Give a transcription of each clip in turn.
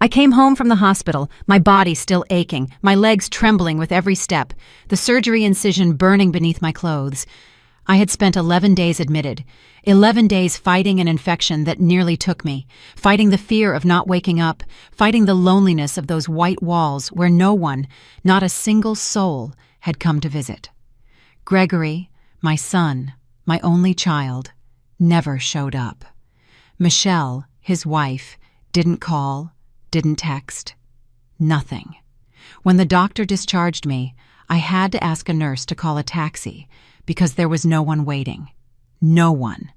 I came home from the hospital, my body still aching, my legs trembling with every step, the surgery incision burning beneath my clothes. I had spent 11 days admitted, 11 days fighting an infection that nearly took me, fighting the fear of not waking up, fighting the loneliness of those white walls where no one, not a single soul, had come to visit. Gregory, my son, my only child, never showed up. Michelle, his wife, didn't call, didn't text. Nothing. When the doctor discharged me, I had to ask a nurse to call a taxi because there was no one waiting. No one.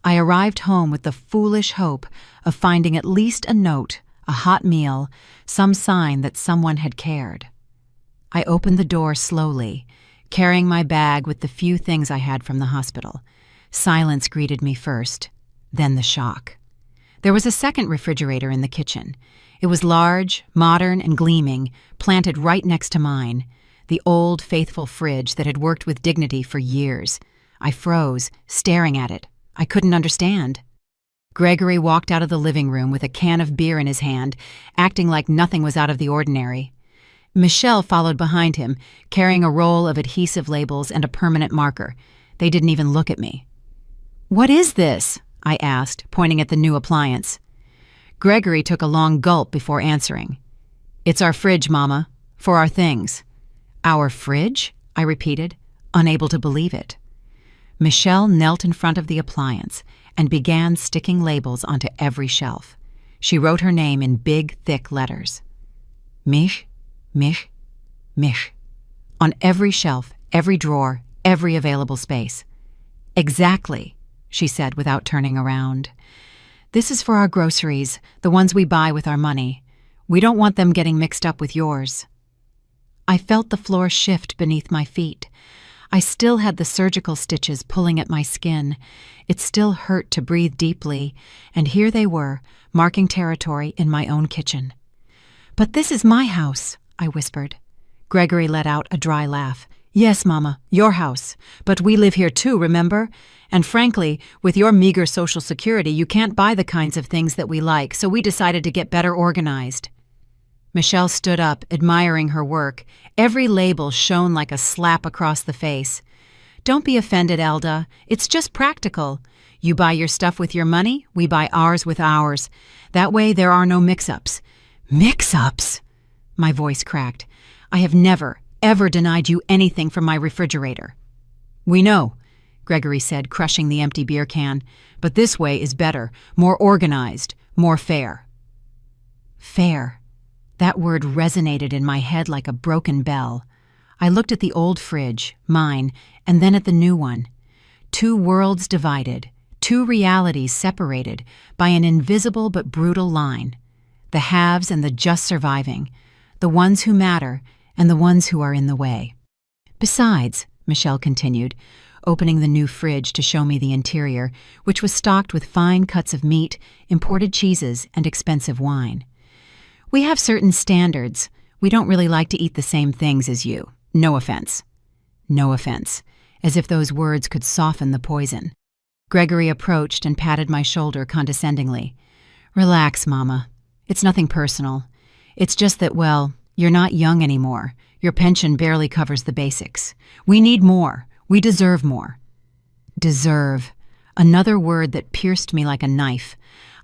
I arrived home with the foolish hope of finding at least a note, a hot meal, some sign that someone had cared. I opened the door slowly, carrying my bag with the few things I had from the hospital. Silence greeted me first, then the shock. There was a second refrigerator in the kitchen. It was large, modern, and gleaming, planted right next to mine, the old, faithful fridge that had worked with dignity for years. I froze, staring at it. I couldn't understand. Gregory walked out of the living room with a can of beer in his hand, acting like nothing was out of the ordinary. Michelle followed behind him, carrying a roll of adhesive labels and a permanent marker. They didn't even look at me. "What is this?" I asked, pointing at the new appliance. Gregory took a long gulp before answering. "It's our fridge, Mama, for our things." "Our fridge?" I repeated, unable to believe it. Michelle knelt in front of the appliance and began sticking labels onto every shelf. She wrote her name in big, thick letters. Mich, Mich, Mich. On every shelf, every drawer, every available space. "Exactly," she said without turning around. "This is for our groceries, the ones we buy with our money. We don't want them getting mixed up with yours." I felt the floor shift beneath my feet. I still had the surgical stitches pulling at my skin. It still hurt to breathe deeply, and here they were, marking territory in my own kitchen. "But this is my house," I whispered. Gregory let out a dry laugh. "Yes, Mama, your house. But we live here too, remember? And frankly, with your meager Social Security, you can't buy the kinds of things that we like, so we decided to get better organized." Michelle stood up, admiring her work. Every label shone like a slap across the face. "Don't be offended, Elda. It's just practical. You buy your stuff with your money, we buy ours with ours. That way there are no mix-ups." "Mix-ups?" My voice cracked. "I have never, ever denied you anything from my refrigerator." "We know," Gregory said, crushing the empty beer can. "But this way is better, more organized, more fair." Fair. That word resonated in my head like a broken bell. I looked at the old fridge, mine, and then at the new one. Two worlds divided, two realities separated by an invisible but brutal line. The haves and the just surviving, the ones who matter and the ones who are in the way. "Besides," Michelle continued, opening the new fridge to show me the interior, which was stocked with fine cuts of meat, imported cheeses, and expensive wine. "We have certain standards. We don't really like to eat the same things as you. No offense." No offense, as if those words could soften the poison. Gregory approached and patted my shoulder condescendingly. "Relax, Mama. It's nothing personal. It's just that, well, you're not young anymore. Your pension barely covers the basics. We need more. We deserve more." Deserve. Another word that pierced me like a knife.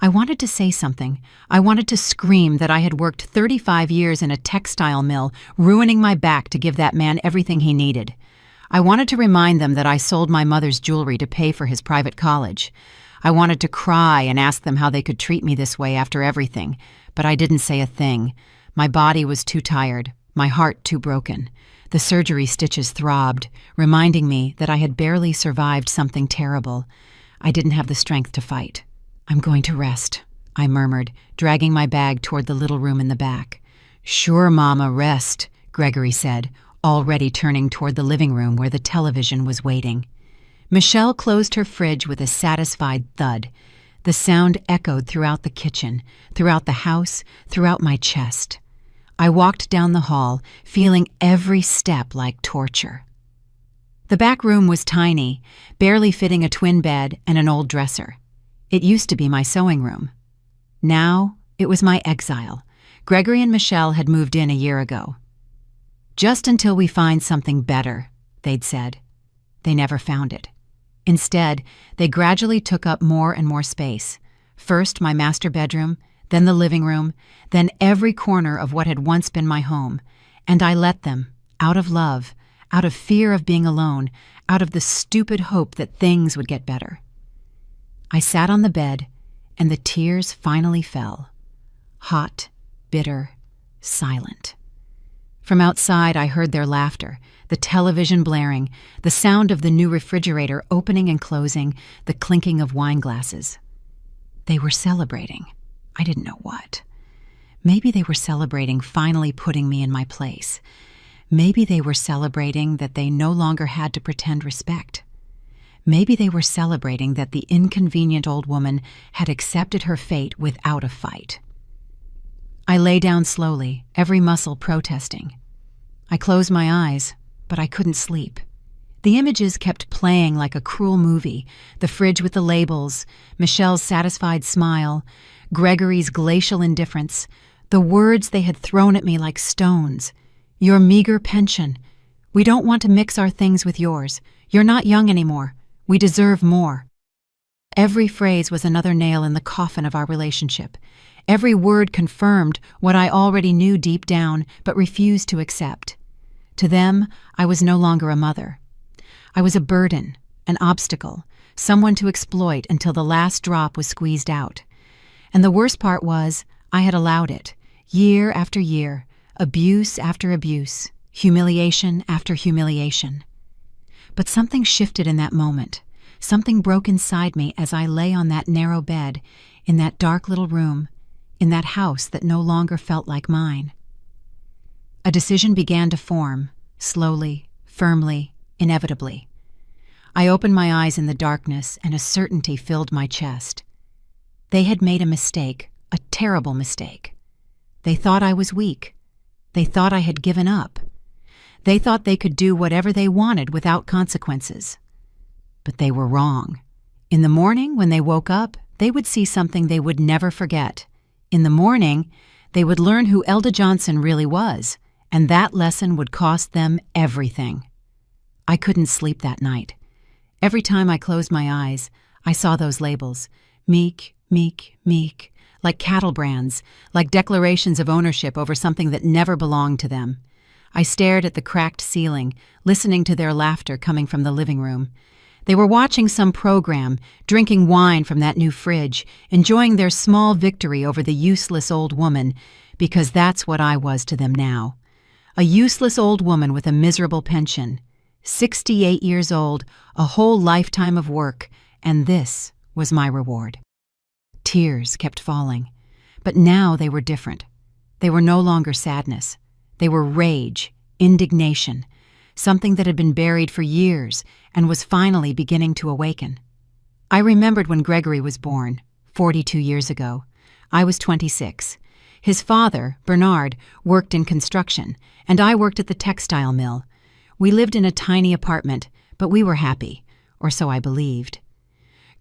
I wanted to say something. I wanted to scream that I had worked 35 years in a textile mill, ruining my back to give that man everything he needed. I wanted to remind them that I sold my mother's jewelry to pay for his private college. I wanted to cry and ask them how they could treat me this way after everything, but I didn't say a thing. My body was too tired, my heart too broken. The surgery stitches throbbed, reminding me that I had barely survived something terrible. I didn't have the strength to fight. "I'm going to rest," I murmured, dragging my bag toward the little room in the back. "Sure, Mama, rest," Gregory said, already turning toward the living room where the television was waiting. Michelle closed her fridge with a satisfied thud. The sound echoed throughout the kitchen, throughout the house, throughout my chest. I walked down the hall, feeling every step like torture. The back room was tiny, barely fitting a twin bed and an old dresser. It used to be my sewing room. Now, It was my exile. Gregory and Michelle had moved in a year ago. "Just until we find something better," they'd said. They never found it. Instead, they gradually took up more and more space. First my master bedroom, then the living room, then every corner of what had once been my home. And I let them, out of love, out of fear of being alone, out of the stupid hope that things would get better. I sat on the bed, and the tears finally fell. Hot, bitter, silent. From outside I heard their laughter, the television blaring, the sound of the new refrigerator opening and closing, the clinking of wine glasses. They were celebrating. I didn't know what. Maybe they were celebrating finally putting me in my place. Maybe they were celebrating that they no longer had to pretend respect. Maybe they were celebrating that the inconvenient old woman had accepted her fate without a fight. I lay down slowly, every muscle protesting. I closed my eyes, but I couldn't sleep. The images kept playing like a cruel movie, the fridge with the labels, Michelle's satisfied smile, Gregory's glacial indifference, the words they had thrown at me like stones. "Your meager pension. We don't want to mix our things with yours. You're not young anymore. We deserve more." Every phrase was another nail in the coffin of our relationship. Every word confirmed what I already knew deep down but refused to accept. To them, I was no longer a mother. I was a burden, an obstacle, someone to exploit until the last drop was squeezed out. And the worst part was, I had allowed it, year after year, abuse after abuse, humiliation after humiliation. But something shifted in that moment. Something broke inside me as I lay on that narrow bed, in that dark little room, in that house that no longer felt like mine. A decision began to form, slowly, firmly, inevitably. I opened my eyes in the darkness, and a certainty filled my chest. They had made a mistake, a terrible mistake. They thought I was weak. They thought I had given up. They thought they could do whatever they wanted without consequences. But they were wrong. In the morning, when they woke up, they would see something they would never forget. In the morning, they would learn who Elda Johnson really was, and that lesson would cost them everything. I couldn't sleep that night. Every time I closed my eyes, I saw those labels. Meek, meek, meek, like cattle brands, like declarations of ownership over something that never belonged to them. I stared at the cracked ceiling, listening to their laughter coming from the living room. They were watching some program, drinking wine from that new fridge, enjoying their small victory over the useless old woman, because that's what I was to them now. A useless old woman with a miserable pension. 68 years old, a whole lifetime of work, and this was my reward. Tears kept falling, but now they were different. They were no longer sadness. They were rage, indignation, something that had been buried for years and was finally beginning to awaken. I remembered when Gregory was born, 42 years ago. I was 26. His father, Bernard, worked in construction, and I worked at the textile mill. We lived in a tiny apartment, but we were happy, or so I believed.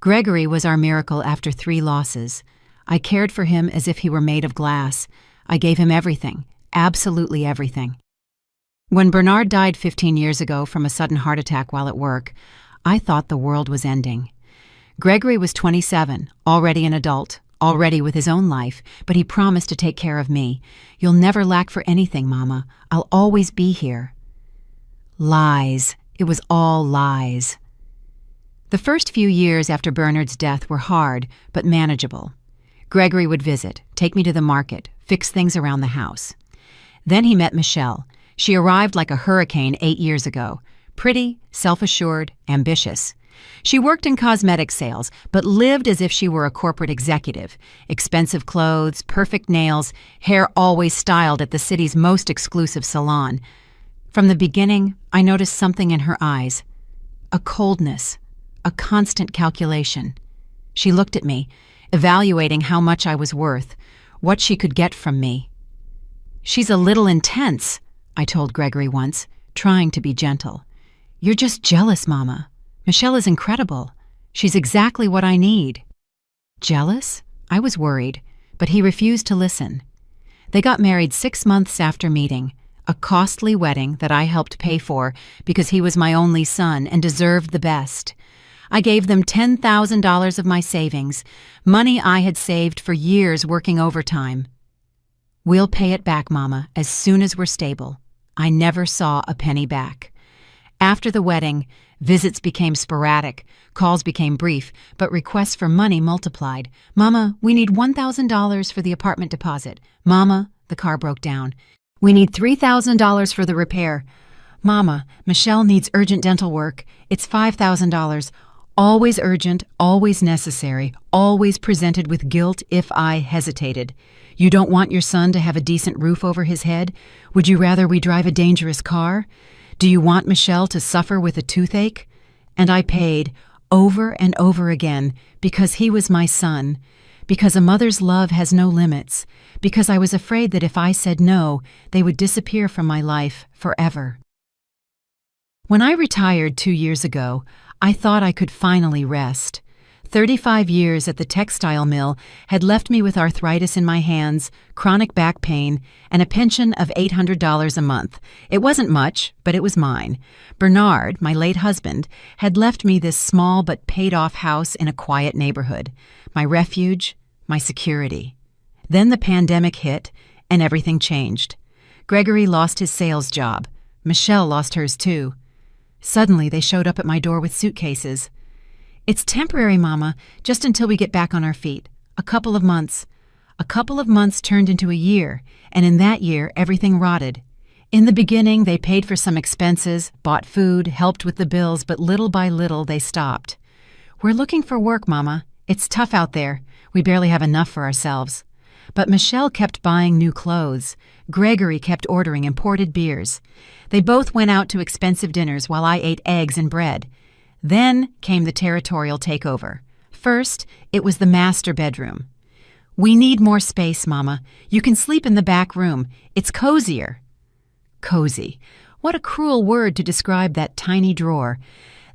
Gregory was our miracle after 3 losses. I cared for him as if he were made of glass. I gave him everything, absolutely everything. When Bernard died 15 years ago from a sudden heart attack while at work, I thought the world was ending. Gregory was 27, already an adult, already with his own life, but he promised to take care of me. "You'll never lack for anything, Mama. I'll always be here." Lies. It was all lies. The first few years after Bernard's death were hard, but manageable. Gregory would visit, take me to the market, fix things around the house. Then he met Michelle. She arrived like a hurricane 8 years ago. Pretty, self-assured, ambitious. She worked in cosmetic sales, but lived as if she were a corporate executive. Expensive clothes, perfect nails, hair always styled at the city's most exclusive salon. From the beginning, I noticed something in her eyes. A coldness, a constant calculation. She looked at me, evaluating how much I was worth, what she could get from me. "She's a little intense," I told Gregory once, trying to be gentle. "You're just jealous, Mama. Michelle is incredible. She's exactly what I need." Jealous? I was worried. but he refused to listen. They got married 6 months after meeting, a costly wedding that I helped pay for because he was my only son and deserved the best. I gave them $10,000 of my savings, money I had saved for years working overtime. "We'll pay it back, Mama, as soon as we're stable." I never saw a penny back. After the wedding, visits became sporadic, calls became brief, but requests for money multiplied. "Mama, we need $1,000 for the apartment deposit." "Mama, the car broke down. We need $3,000 for the repair." "Mama, Michelle needs urgent dental work. It's $5,000. Always urgent, always necessary, always presented with guilt if I hesitated. "You don't want your son to have a decent roof over his head? Would you rather we drive a dangerous car? Do you want Michelle to suffer with a toothache?" And I paid, over and over again, because he was my son, because a mother's love has no limits, because I was afraid that if I said no, they would disappear from my life forever. When I retired 2 years ago, I thought I could finally rest. 35 years at the textile mill had left me with arthritis in my hands, chronic back pain, and a pension of $800 a month. It wasn't much, but it was mine. Bernard, my late husband, had left me this small but paid-off house in a quiet neighborhood, my refuge, my security. Then the pandemic hit, and everything changed. Gregory lost his sales job. Michelle lost hers too. Suddenly, they showed up at my door with suitcases. "It's temporary, Mama, just until we get back on our feet. A couple of months." A couple of months turned into a year, and in that year, everything rotted. In the beginning, they paid for some expenses, bought food, helped with the bills, but little by little, they stopped. "We're looking for work, Mama. It's tough out there. We barely have enough for ourselves." But Michelle kept buying new clothes. Gregory kept ordering imported beers. They both went out to expensive dinners while I ate eggs and bread. Then came the territorial takeover. First, it was the master bedroom. "We need more space, Mama. You can sleep in the back room. It's cozier." Cozy. What a cruel word to describe that tiny drawer.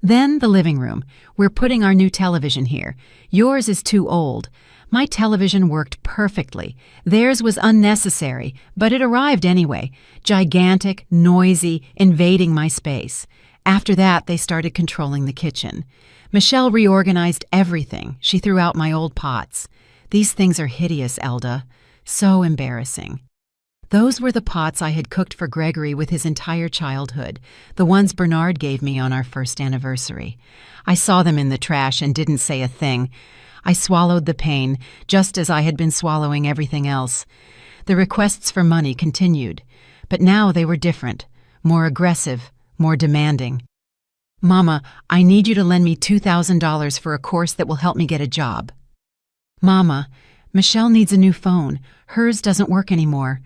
Then the living room. "We're putting our new television here. Yours is too old." My television worked perfectly. Theirs was unnecessary, but it arrived anyway. Gigantic, noisy, invading my space. After that, they started controlling the kitchen. Michelle reorganized everything. She threw out my old pots. "These things are hideous, Elda. So embarrassing." Those were the pots I had cooked for Gregory with his entire childhood, the ones Bernard gave me on our first anniversary. I saw them in the trash and didn't say a thing. I swallowed the pain, just as I had been swallowing everything else. The requests for money continued, but now they were different, more aggressive, more demanding. "Mama, I need you to lend me $2,000 for a course that will help me get a job." "Mama, Michelle needs a new phone. Hers doesn't work anymore.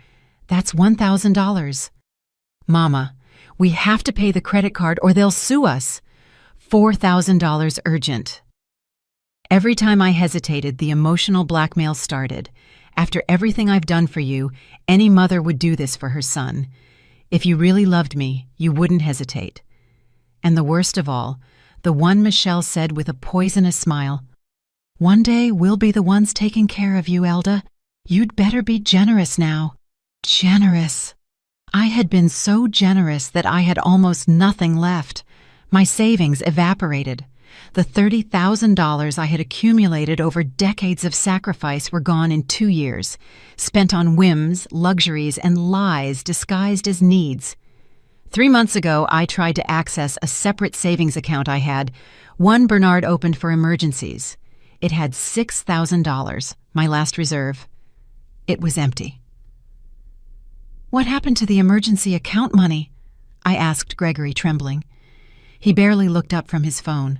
That's $1,000. "Mama, we have to pay the credit card or they'll sue us. $4,000 urgent." Every time I hesitated, the emotional blackmail started. "After everything I've done for you, any mother would do this for her son. If you really loved me, you wouldn't hesitate." And the worst of all, the one Michelle said with a poisonous smile, "One day we'll be the ones taking care of you, Elda. You'd better be generous now." Generous. I had been so generous that I had almost nothing left. My savings evaporated. The $30,000 I had accumulated over decades of sacrifice were gone in 2 years, spent on whims, luxuries, and lies disguised as needs. 3 months ago, I tried to access a separate savings account I had, one Bernard opened for emergencies. It had $6,000, my last reserve. It was empty. "What happened to the emergency account money?" I asked Gregory, trembling. He barely looked up from his phone.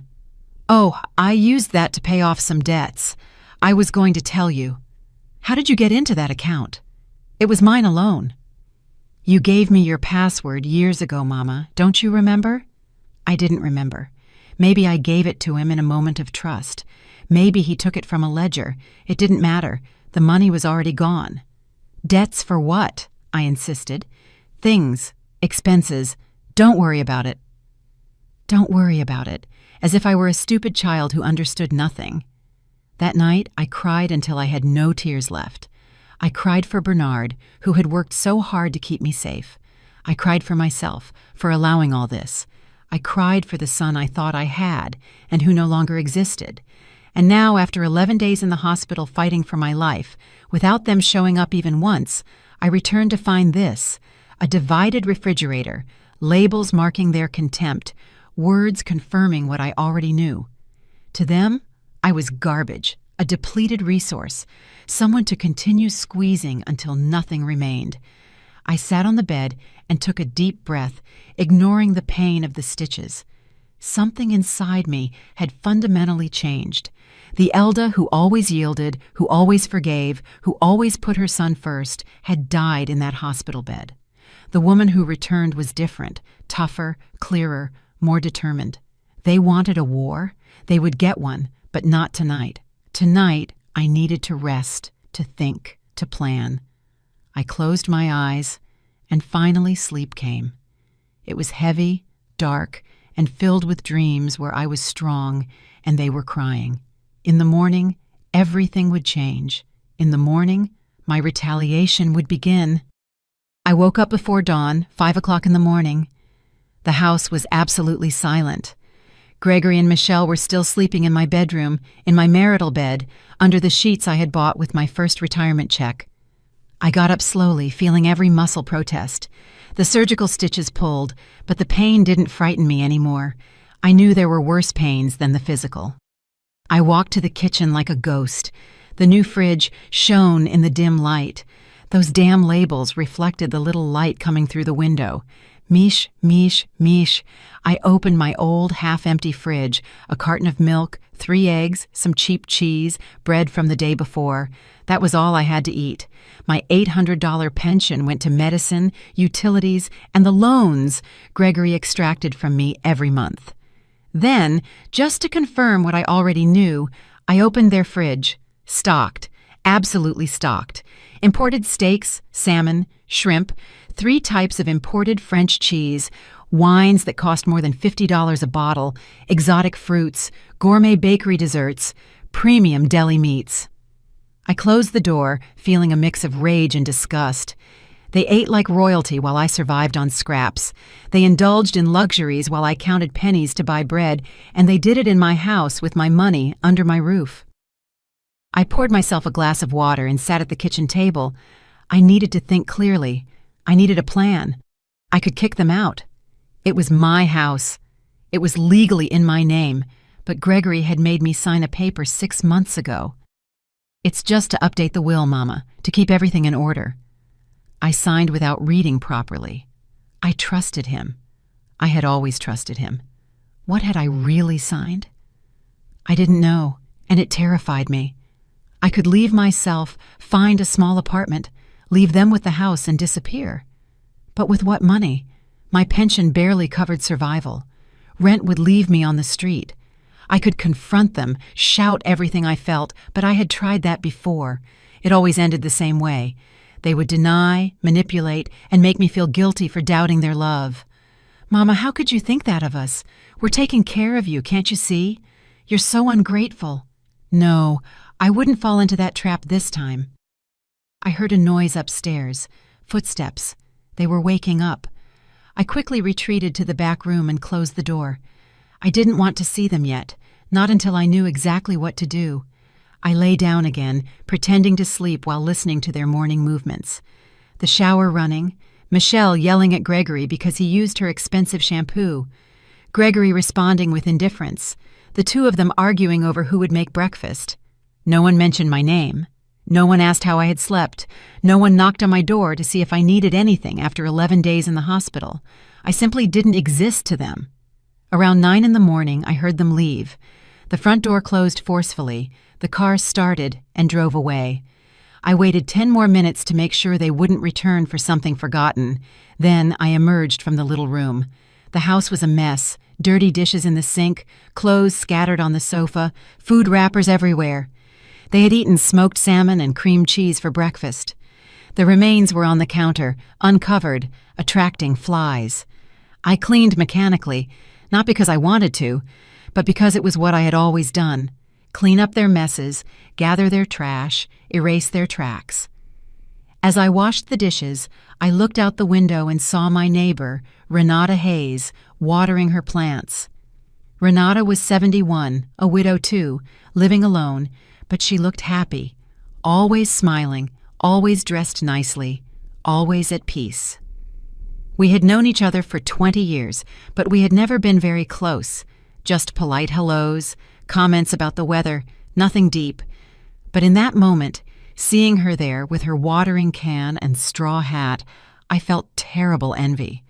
"Oh, I used that to pay off some debts. I was going to tell you. How did you get into that account? It was mine alone." "You gave me your password years ago, Mama. Don't you remember?" I didn't remember. Maybe I gave it to him in a moment of trust. Maybe he took it from a ledger. It didn't matter. The money was already gone. "Debts for what?" I insisted. "Things, expenses. Don't worry about it." Don't worry about it, as if I were a stupid child who understood nothing. That night, I cried until I had no tears left. I cried for Bernard, who had worked so hard to keep me safe. I cried for myself, for allowing all this. I cried for the son I thought I had, and who no longer existed. And now, after 11 days in the hospital fighting for my life, without them showing up even once, I returned to find this: a divided refrigerator, labels marking their contempt, words confirming what I already knew. To them, I was garbage, a depleted resource, someone to continue squeezing until nothing remained. I sat on the bed and took a deep breath, ignoring the pain of the stitches. Something inside me had fundamentally changed. The Elda who always yielded, who always forgave, who always put her son first, had died in that hospital bed. The woman who returned was different, tougher, clearer, more determined. They wanted a war. They would get one, but not tonight. Tonight, I needed to rest, to think, to plan. I closed my eyes, and finally sleep came. It was heavy, dark, and filled with dreams where I was strong and they were crying. In the morning, everything would change. In the morning, my retaliation would begin. I woke up before dawn, 5 o'clock in the morning. The house was absolutely silent. Gregory and Michelle were still sleeping in my bedroom, in my marital bed, under the sheets I had bought with my first retirement check. I got up slowly, feeling every muscle protest. The surgical stitches pulled, but the pain didn't frighten me anymore. I knew there were worse pains than the physical. I walked to the kitchen like a ghost. The new fridge shone in the dim light. Those damn labels reflected the little light coming through the window. Mish, mish, mish. I opened my old half-empty fridge, a carton of milk, 3 eggs, some cheap cheese, bread from the day before. That was all I had to eat. My $800 pension went to medicine, utilities, and the loans Gregory extracted from me every month. Then, just to confirm what I already knew, I opened their fridge. Stocked. Absolutely stocked. Imported steaks, salmon, shrimp, 3 types of imported French cheese, wines that cost more than $50 a bottle, exotic fruits, gourmet bakery desserts, premium deli meats. I closed the door, feeling a mix of rage and disgust. They ate like royalty while I survived on scraps. They indulged in luxuries while I counted pennies to buy bread, and they did it in my house with my money under my roof. I poured myself a glass of water and sat at the kitchen table. I needed to think clearly. I needed a plan. I could kick them out. It was my house. It was legally in my name, but Gregory had made me sign a paper 6 months ago. It's just to update the will, Mama, to keep everything in order. I signed without reading properly. I trusted him. I had always trusted him. What had I really signed? I didn't know, and it terrified me. I could leave myself, find a small apartment, leave them with the house and disappear. But with what money? My pension barely covered survival. Rent would leave me on the street. I could confront them, shout everything I felt, but I had tried that before. It always ended the same way. They would deny, manipulate, and make me feel guilty for doubting their love. Mama, how could you think that of us? We're taking care of you, can't you see? You're so ungrateful. No, I wouldn't fall into that trap this time. I heard a noise upstairs, footsteps. They were waking up. I quickly retreated to the back room and closed the door. I didn't want to see them yet, not until I knew exactly what to do. I lay down again, pretending to sleep while listening to their morning movements. The shower running, Michelle yelling at Gregory because he used her expensive shampoo, Gregory responding with indifference, the 2 of them arguing over who would make breakfast. No one mentioned my name. No one asked how I had slept. No one knocked on my door to see if I needed anything after 11 days in the hospital. I simply didn't exist to them. Around 9 in the morning, I heard them leave. The front door closed forcefully. The car started and drove away. I waited 10 more minutes to make sure they wouldn't return for something forgotten. Then I emerged from the little room. The house was a mess. Dirty dishes in the sink, clothes scattered on the sofa, food wrappers everywhere. They had eaten smoked salmon and cream cheese for breakfast. The remains were on the counter, uncovered, attracting flies. I cleaned mechanically, not because I wanted to, but because it was what I had always done. clean up their messes, gather their trash, erase their tracks. As I washed the dishes, I looked out the window and saw my neighbor, Renata Hayes, watering her plants. Renata was 71, a widow too, living alone, but she looked happy, always smiling, always dressed nicely, always at peace. We had known each other for 20 years, but we had never been very close, just polite hellos, comments about the weather, nothing deep. But in that moment, seeing her there with her watering can and straw hat, I felt terrible envy.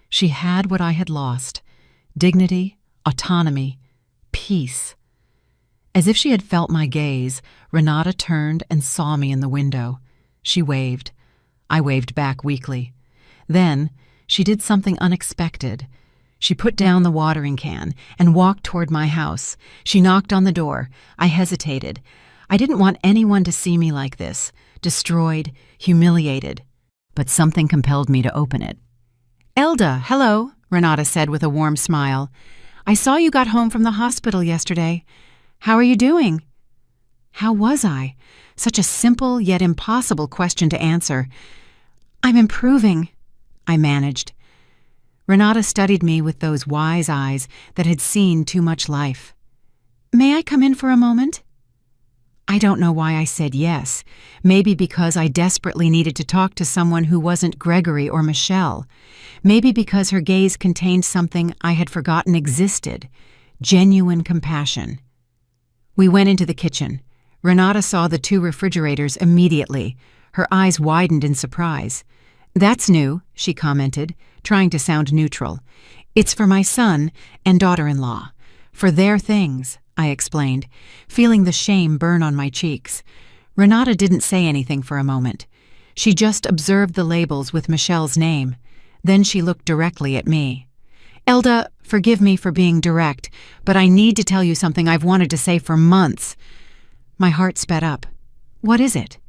She had what I had lost: dignity, autonomy, peace. As if she had felt my gaze, Renata turned and saw me in the window. She waved. I waved back weakly. Then she did something unexpected. She put down the watering can and walked toward my house. She knocked on the door. I hesitated. I didn't want anyone to see me like this, destroyed, humiliated. But something compelled me to open it. "Elda, hello," Renata said with a warm smile. "I saw you got home from the hospital yesterday. How are you doing?" How was I? Such a simple yet impossible question to answer. "I'm improving," I managed. Renata studied me with those wise eyes that had seen too much life. "May I come in for a moment?" I don't know why I said yes. Maybe because I desperately needed to talk to someone who wasn't Gregory or Michelle. Maybe because her gaze contained something I had forgotten existed: genuine compassion. We went into the kitchen. Renata saw the 2 refrigerators immediately. Her eyes widened in surprise. "That's new," she commented, trying to sound neutral. "It's for my son and daughter-in-law. For their things," I explained, feeling the shame burn on my cheeks. Renata didn't say anything for a moment. She just observed the labels with Michelle's name. Then she looked directly at me. "Elda, forgive me for being direct, but I need to tell you something I've wanted to say for months." My heart sped up. "What is it?"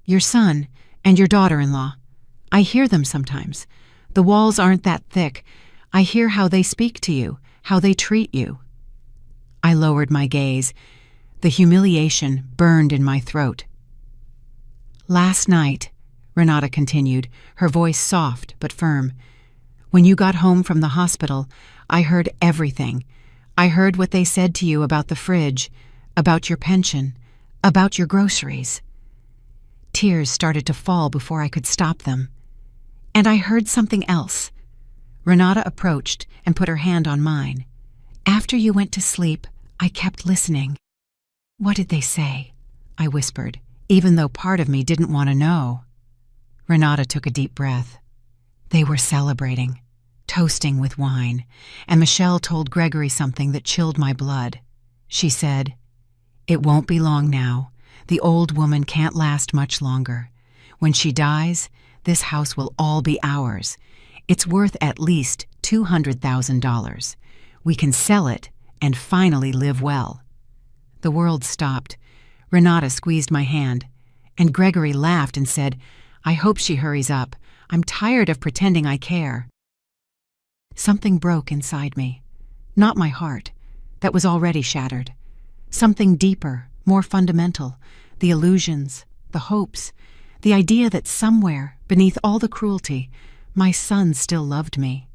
"Your son and your daughter-in-law. I hear them sometimes. The walls aren't that thick. I hear how they speak to you, how they treat you." I lowered my gaze. The humiliation burned in my throat. "Last night," Renata continued, her voice soft but firm, "when you got home from the hospital, I heard everything. I heard what they said to you about the fridge, about your pension, about your groceries." Tears started to fall before I could stop them. "And I heard something else." Renata approached and put her hand on mine. "After you went to sleep, I kept listening." "What did they say?" I whispered, even though part of me didn't want to know. Renata took a deep breath. "They were celebrating, toasting with wine, and Michelle told Gregory something that chilled my blood. She said, 'It won't be long now. The old woman can't last much longer. When she dies, this house will all be ours. It's worth at least $200,000. We can sell it and finally live well.'" The world stopped. Renata squeezed my hand, and Gregory laughed and said, "I hope she hurries up. I'm tired of pretending I care." Something broke inside me. Not my heart. That was already shattered. Something deeper, more fundamental. The illusions, the hopes, the idea that somewhere, beneath all the cruelty, my son still loved me.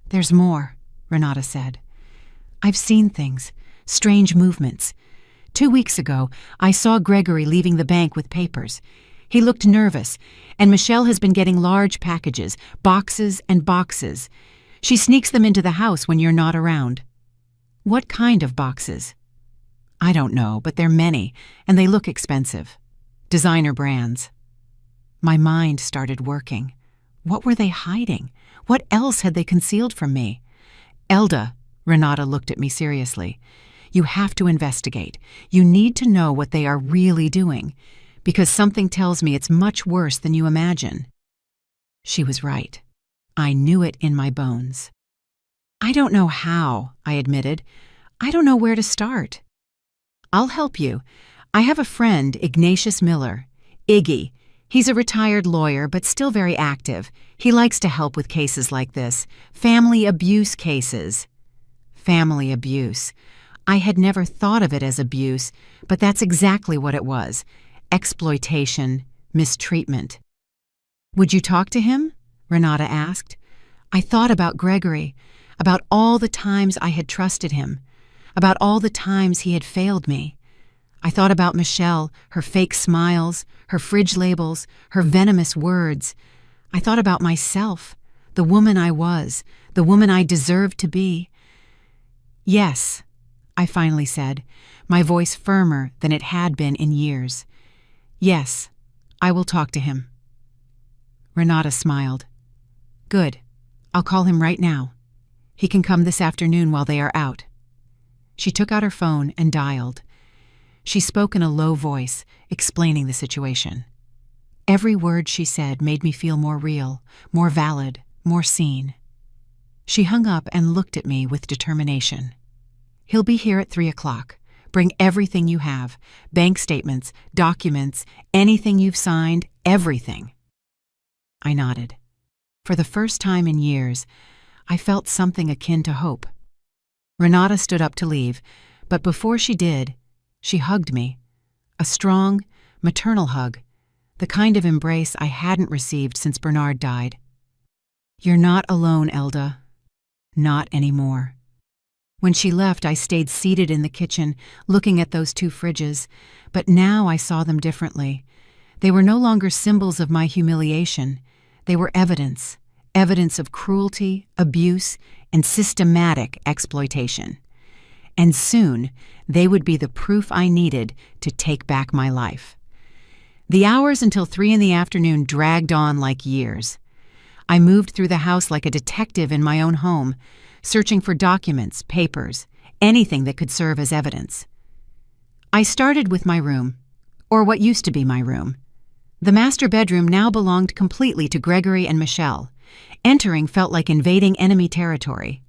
"There's more," Renata said. "I've seen things, strange movements. 2 weeks ago, I saw Gregory leaving the bank with papers. He looked nervous, and Michelle has been getting large packages, boxes and boxes. She sneaks them into the house when you're not around." "What kind of boxes?" "I don't know, but they're many, and they look expensive. Designer brands." My mind started working. What were they hiding? What else had they concealed from me? "Elda," Renata looked at me seriously, "you have to investigate. You need to know what they are really doing, because something tells me it's much worse than you imagine." She was right. I knew it in my bones. "I don't know how," I admitted. "I don't know where to start." "I'll help you. I have a friend, Ignatius Miller. Iggy. He's a retired lawyer, but still very active. He likes to help with cases like this. Family abuse cases." Family abuse. I had never thought of it as abuse, but that's exactly what it was. Exploitation, mistreatment. "Would you talk to him?" Renata asked. I thought about Gregory, about all the times I had trusted him, about all the times he had failed me. I thought about Michelle, her fake smiles, her fridge labels, her venomous words. I thought about myself, the woman I was, the woman I deserved to be. "Yes," I finally said, my voice firmer than it had been in years. "Yes, I will talk to him." Renata smiled. "Good. I'll call him right now. He can come this afternoon while they are out." She took out her phone and dialed. She spoke in a low voice, explaining the situation. Every word she said made me feel more real, more valid, more seen. She hung up and looked at me with determination. "He'll be here at 3 o'clock. Bring everything you have, bank statements, documents, anything you've signed, everything." I nodded. For the first time in years, I felt something akin to hope. Renata stood up to leave, but before she did, she hugged me. A strong, maternal hug, the kind of embrace I hadn't received since Bernard died. "You're not alone, Elda. Not anymore." When she left, I stayed seated in the kitchen, looking at those two fridges, but now I saw them differently. They were no longer symbols of my humiliation. They were evidence of cruelty, abuse, and systematic exploitation. And soon, they would be the proof I needed to take back my life. The hours until 3 in the afternoon dragged on like years. I moved through the house like a detective in my own home, searching for documents, papers, anything that could serve as evidence. I started with my room, or what used to be my room. The master bedroom now belonged completely to Gregory and Michelle. Entering felt like invading enemy territory.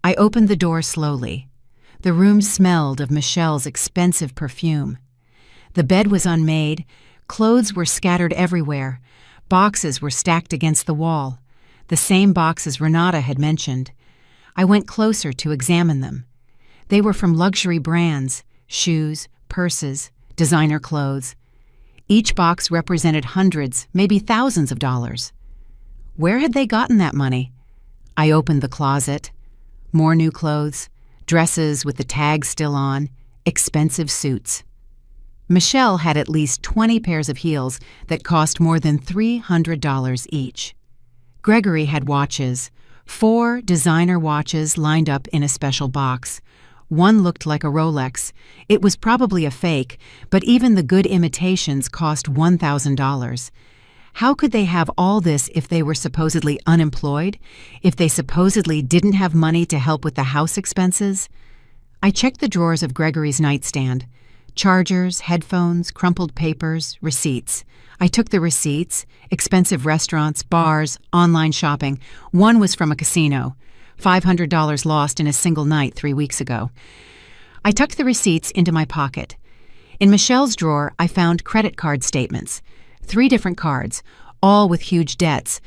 I opened the door slowly. The room smelled of Michelle's expensive perfume. The bed was unmade, clothes were scattered everywhere, boxes were stacked against the wall, the same boxes Renata had mentioned. I went closer to examine them. They were from luxury brands, shoes, purses, designer clothes. Each box represented hundreds, maybe thousands of dollars. Where had they gotten that money? I opened the closet. More new clothes, dresses with the tags still on, expensive suits. Michelle had at least 20 pairs of heels that cost more than $300 each. Gregory had watches, 4 designer watches lined up in a special box. One looked like a Rolex. It was probably a fake, but even the good imitations cost $1,000. How could they have all this if they were supposedly unemployed? If they supposedly didn't have money to help with the house expenses? I checked the drawers of Gregory's nightstand. Chargers, headphones, crumpled papers, receipts. I took the receipts, expensive restaurants, bars, online shopping. One was from a casino. $500 lost in a single night 3 weeks ago. I tucked the receipts into my pocket. In Michelle's drawer, I found credit card statements. 3 different cards, all with huge debts.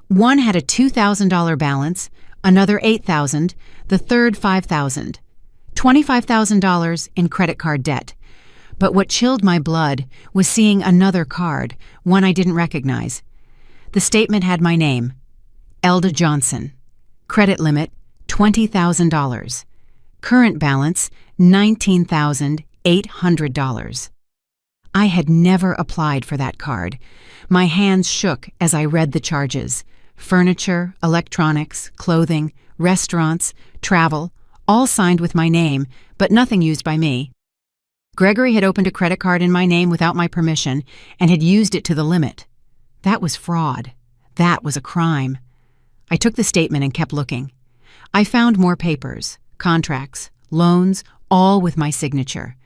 One had a $2,000 balance, another $8,000, the third $5,000. $25,000 in credit card debt. But what chilled my blood was seeing another card, one I didn't recognize. The statement had my name, Elda Johnson. Credit limit, $20,000. Current balance, $19,800. I had never applied for that card. My hands shook as I read the charges. Furniture, electronics, clothing, restaurants, travel, all signed with my name, but nothing used by me. Gregory had opened a credit card in my name without my permission and had used it to the limit. That was fraud. That was a crime. I took the statement and kept looking. I found more papers, contracts, loans, all with my signature.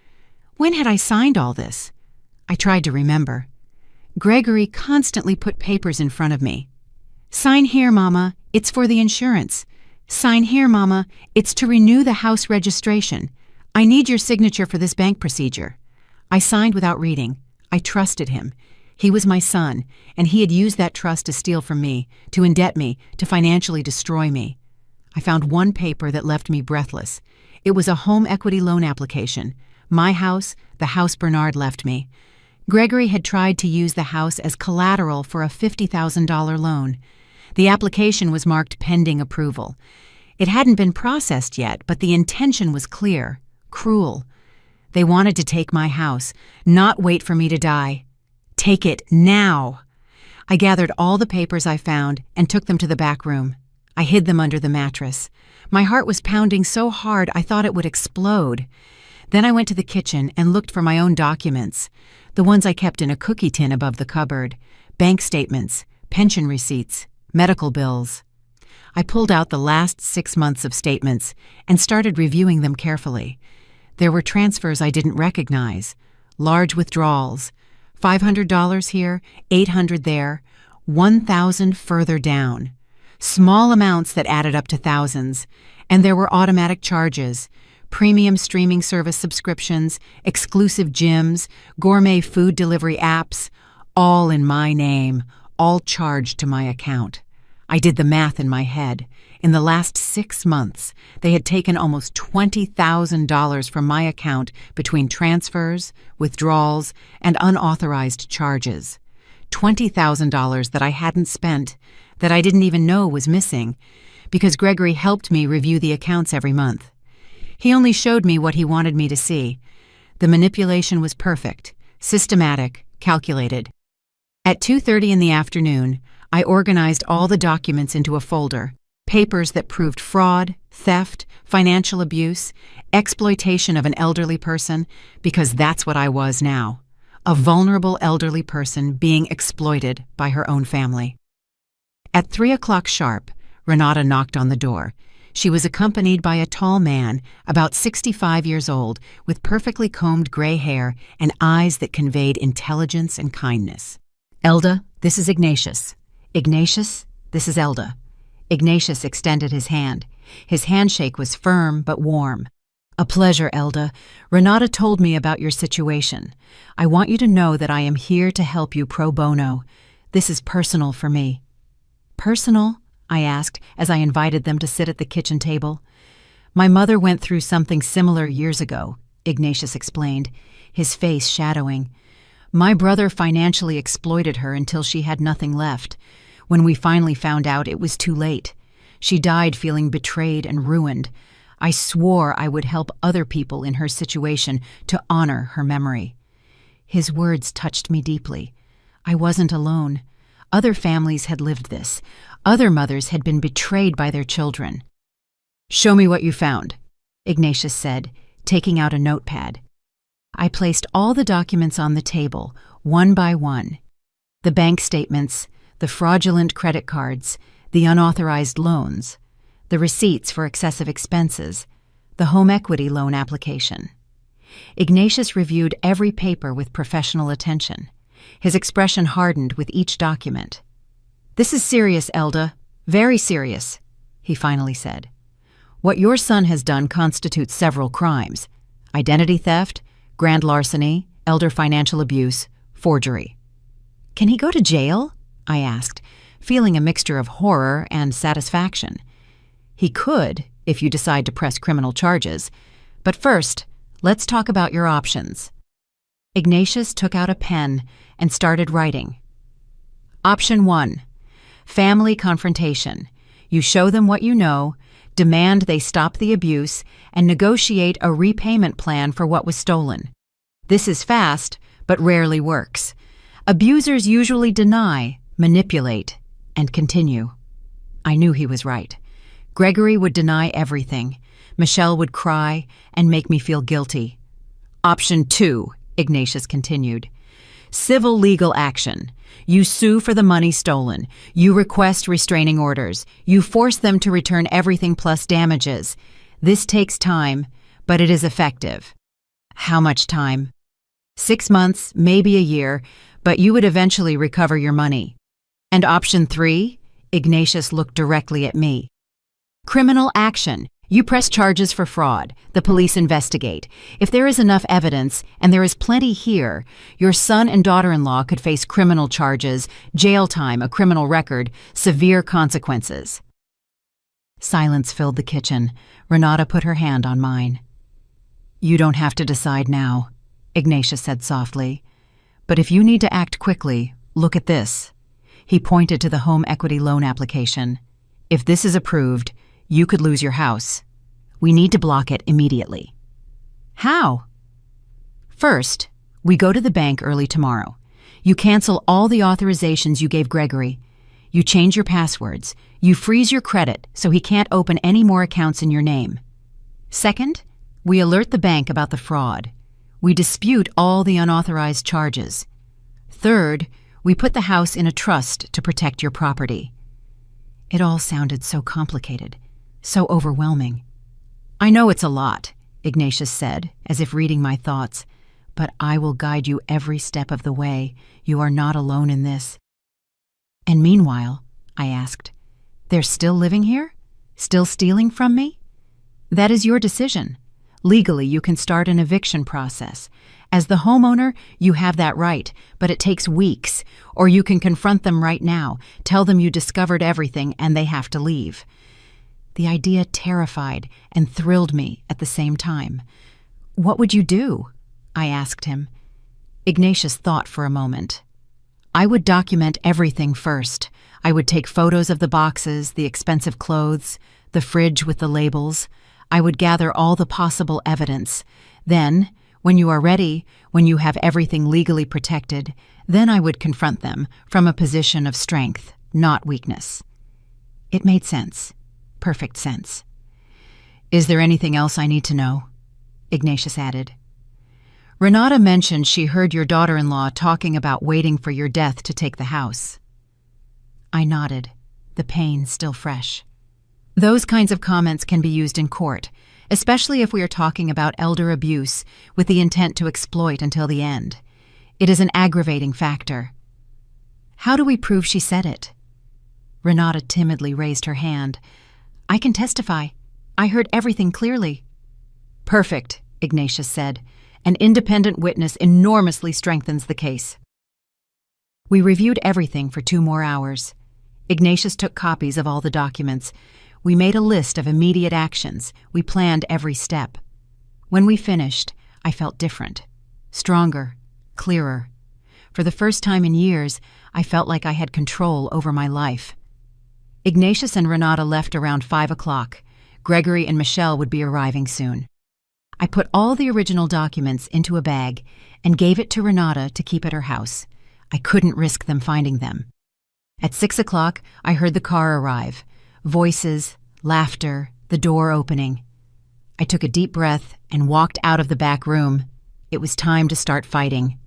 When had I signed all this? I tried to remember. Gregory constantly put papers in front of me. "Sign here, Mama. It's for the insurance. Sign here, Mama. It's to renew the house registration. I need your signature for this bank procedure." I signed without reading. I trusted him. He was my son, and he had used that trust to steal from me, to indebt me, to financially destroy me. I found one paper that left me breathless. It was a home equity loan application. My house, the house Bernard left me. Gregory had tried to use the house as collateral for a $50,000 loan. The application was marked pending approval. It hadn't been processed yet, but the intention was clear, cruel. They wanted to take my house, not wait for me to die. Take it now. I gathered all the papers I found and took them to the back room. I hid them under the mattress. My heart was pounding so hard I thought it would explode. Then I went to the kitchen and looked for my own documents, the ones I kept in a cookie tin above the cupboard, bank statements, pension receipts, medical bills. I pulled out the last 6 months of statements and started reviewing them carefully. There were transfers I didn't recognize, large withdrawals, $500 here, $800 there, $1,000 further down. Small amounts that added up to thousands, and there were automatic charges, premium streaming service subscriptions, exclusive gyms, gourmet food delivery apps, all in my name, all charged to my account. I did the math in my head. In the last 6 months, they had taken almost $20,000 from my account between transfers, withdrawals, and unauthorized charges. $20,000 that I hadn't spent, that I didn't even know was missing, because Gregory helped me review the accounts every month. He only showed me what he wanted me to see. The manipulation was perfect, systematic, calculated. At 2:30 in the afternoon, I organized all the documents into a folder, papers that proved fraud, theft, financial abuse, exploitation of an elderly person, because that's what I was now, a vulnerable elderly person being exploited by her own family. At 3 o'clock sharp, Renata knocked on the door. She was accompanied by a tall man, about 65 years old, with perfectly combed gray hair and eyes that conveyed intelligence and kindness. "Elda, this is Ignatius. Ignatius, this is Elda." Ignatius extended his hand. His handshake was firm but warm. "A pleasure, Elda. Renata told me about your situation. I want you to know that I am here to help you pro bono. This is personal for me." "Personal?" I asked as I invited them to sit at the kitchen table. "My mother went through something similar years ago," Ignatius explained, his face shadowing. "My brother financially exploited her until she had nothing left. When we finally found out, it was too late. She died feeling betrayed and ruined. I swore I would help other people in her situation to honor her memory." His words touched me deeply. I wasn't alone. Other families had lived this. Other mothers had been betrayed by their children. "Show me what you found," Ignatius said, taking out a notepad. I placed all the documents on the table, one by one. The bank statements, the fraudulent credit cards, the unauthorized loans, the receipts for excessive expenses, the home equity loan application. Ignatius reviewed every paper with professional attention. His expression hardened with each document. "This is serious, Elda, very serious," he finally said. "What your son has done constitutes several crimes: identity theft, grand larceny, elder financial abuse, forgery." "Can he go to jail?" I asked, feeling a mixture of horror and satisfaction. "He could, if you decide to press criminal charges. But first, let's talk about your options." Ignatius took out a pen and started writing. "Option 1. Family confrontation. You show them what you know, demand they stop the abuse, and negotiate a repayment plan for what was stolen. This is fast, but rarely works. Abusers usually deny, manipulate, and continue." I knew he was right. Gregory would deny everything. Michelle would cry and make me feel guilty. "Option 2, Ignatius continued. "Civil legal action. You sue for the money stolen. You request restraining orders. You force them to return everything plus damages. This takes time, but it is effective." "How much time?" 6 months, maybe a year, but you would eventually recover your money." "And option 3? Ignatius looked directly at me. "Criminal action. You press charges for fraud. The police investigate. If there is enough evidence, and there is plenty here, your son and daughter-in-law could face criminal charges, jail time, a criminal record, severe consequences." Silence filled the kitchen. Renata put her hand on mine. "You don't have to decide now," Ignatius said softly. "But if you need to act quickly, look at this." He pointed to the home equity loan application. "If this is approved, you could lose your house. We need to block it immediately." "How?" "First, we go to the bank early tomorrow. You cancel all the authorizations you gave Gregory. You change your passwords. You freeze your credit so he can't open any more accounts in your name. Second, we alert the bank about the fraud. We dispute all the unauthorized charges. Third, we put the house in a trust to protect your property." It all sounded so complicated, so overwhelming. "I know it's a lot," Ignatius said, as if reading my thoughts, "but I will guide you every step of the way. You are not alone in this." "And meanwhile," I asked, "they're still living here? Still stealing from me?" "That is your decision. Legally, you can start an eviction process. As the homeowner, you have that right, but it takes weeks. Or you can confront them right now, tell them you discovered everything and they have to leave." The idea terrified and thrilled me at the same time. "What would you do?" I asked him. Ignatius thought for a moment. "I would document everything first. I would take photos of the boxes, the expensive clothes, the fridge with the labels. I would gather all the possible evidence. Then, when you are ready, when you have everything legally protected, then I would confront them from a position of strength, not weakness." It made sense. Perfect sense. "Is there anything else I need to know?" Ignatius added. "Renata mentioned she heard your daughter-in-law talking about waiting for your death to take the house." I nodded, the pain still fresh. Those kinds of comments can be used in court, especially if we are talking about elder abuse with the intent to exploit until the end. It is an aggravating factor. "How do we prove she said it?" Renata timidly raised her hand. "I can testify. I heard everything clearly." "Perfect," Ignatius said. "An independent witness enormously strengthens the case." We reviewed everything for 2 more hours. Ignatius took copies of all the documents. We made a list of immediate actions. We planned every step. When we finished, I felt different, stronger, clearer. For the first time in years, I felt like I had control over my life. Ignatius and Renata left around 5 o'clock. Gregory and Michelle would be arriving soon. I put all the original documents into a bag and gave it to Renata to keep at her house. I couldn't risk them finding them. At 6 o'clock, I heard the car arrive. Voices, laughter, the door opening. I took a deep breath and walked out of the back room. It was time to start fighting.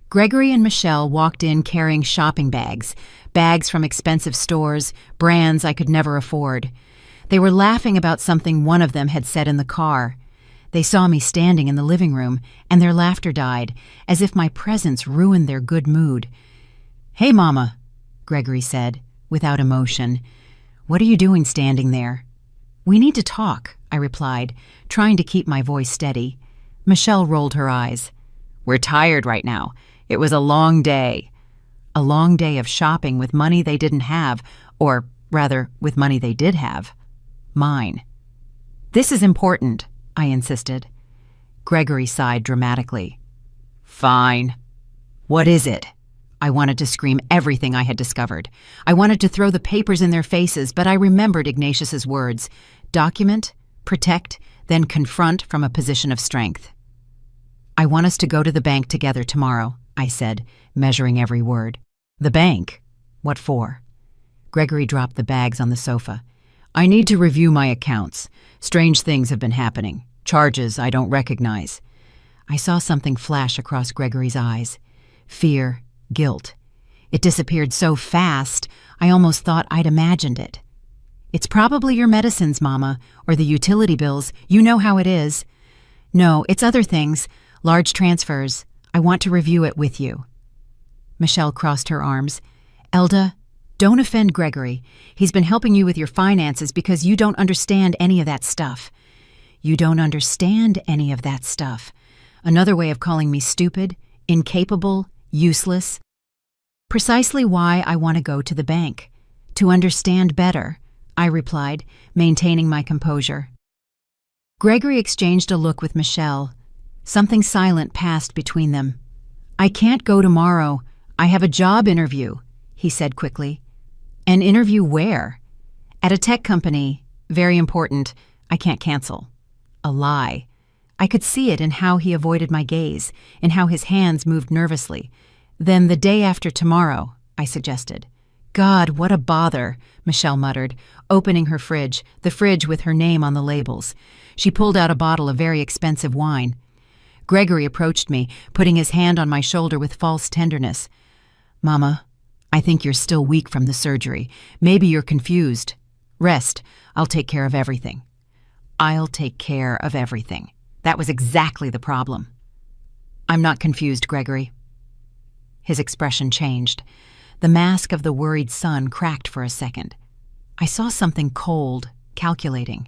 Gregory and Michelle walked in carrying shopping bags, bags from expensive stores, brands I could never afford. They were laughing about something one of them had said in the car. They saw me standing in the living room, and their laughter died, as if my presence ruined their good mood. "Hey, Mama," Gregory said, without emotion. "What are you doing standing there?" "We need to talk," I replied, trying to keep my voice steady. Michelle rolled her eyes. "We're tired right now. It was a long day." A long day of shopping with money they didn't have, or rather, with money they did have. Mine. "This is important," I insisted. Gregory sighed dramatically. "Fine." "What is it?" I wanted to scream everything I had discovered. I wanted to throw the papers in their faces, but I remembered Ignatius's words. Document, protect, then confront from a position of strength. "I want us to go to the bank together tomorrow," I said, measuring every word. "The bank? What for?" Gregory dropped the bags on the sofa. "I need to review my accounts. Strange things have been happening. Charges I don't recognize." I saw something flash across Gregory's eyes. Fear, guilt. It disappeared so fast, I almost thought I'd imagined it. "It's probably your medicines, Mama, or the utility bills. You know how it is." "No, it's other things. Large transfers. I want to review it with you." Michelle crossed her arms. "Elda, don't offend Gregory. He's been helping you with your finances because you don't understand any of that stuff." "You don't understand any of that stuff." Another way of calling me stupid, incapable, useless. Precisely why I want to go to the bank. To understand better. I replied, maintaining my composure. Gregory exchanged a look with Michelle. Something silent passed between them. "I can't go tomorrow. I have a job interview," he said quickly. "An interview where?" "At a tech company. Very important. I can't cancel." A lie. I could see it in how he avoided my gaze, in how his hands moved nervously. "Then the day after tomorrow," I suggested. "God, what a bother," Michelle muttered, opening her fridge, the fridge with her name on the labels. She pulled out a bottle of very expensive wine. Gregory approached me, putting his hand on my shoulder with false tenderness. "Mama, I think you're still weak from the surgery. Maybe you're confused. Rest. I'll take care of everything." I'll take care of everything. That was exactly the problem. "I'm not confused, Gregory." His expression changed. The mask of the worried sun cracked for a second. I saw something cold, calculating.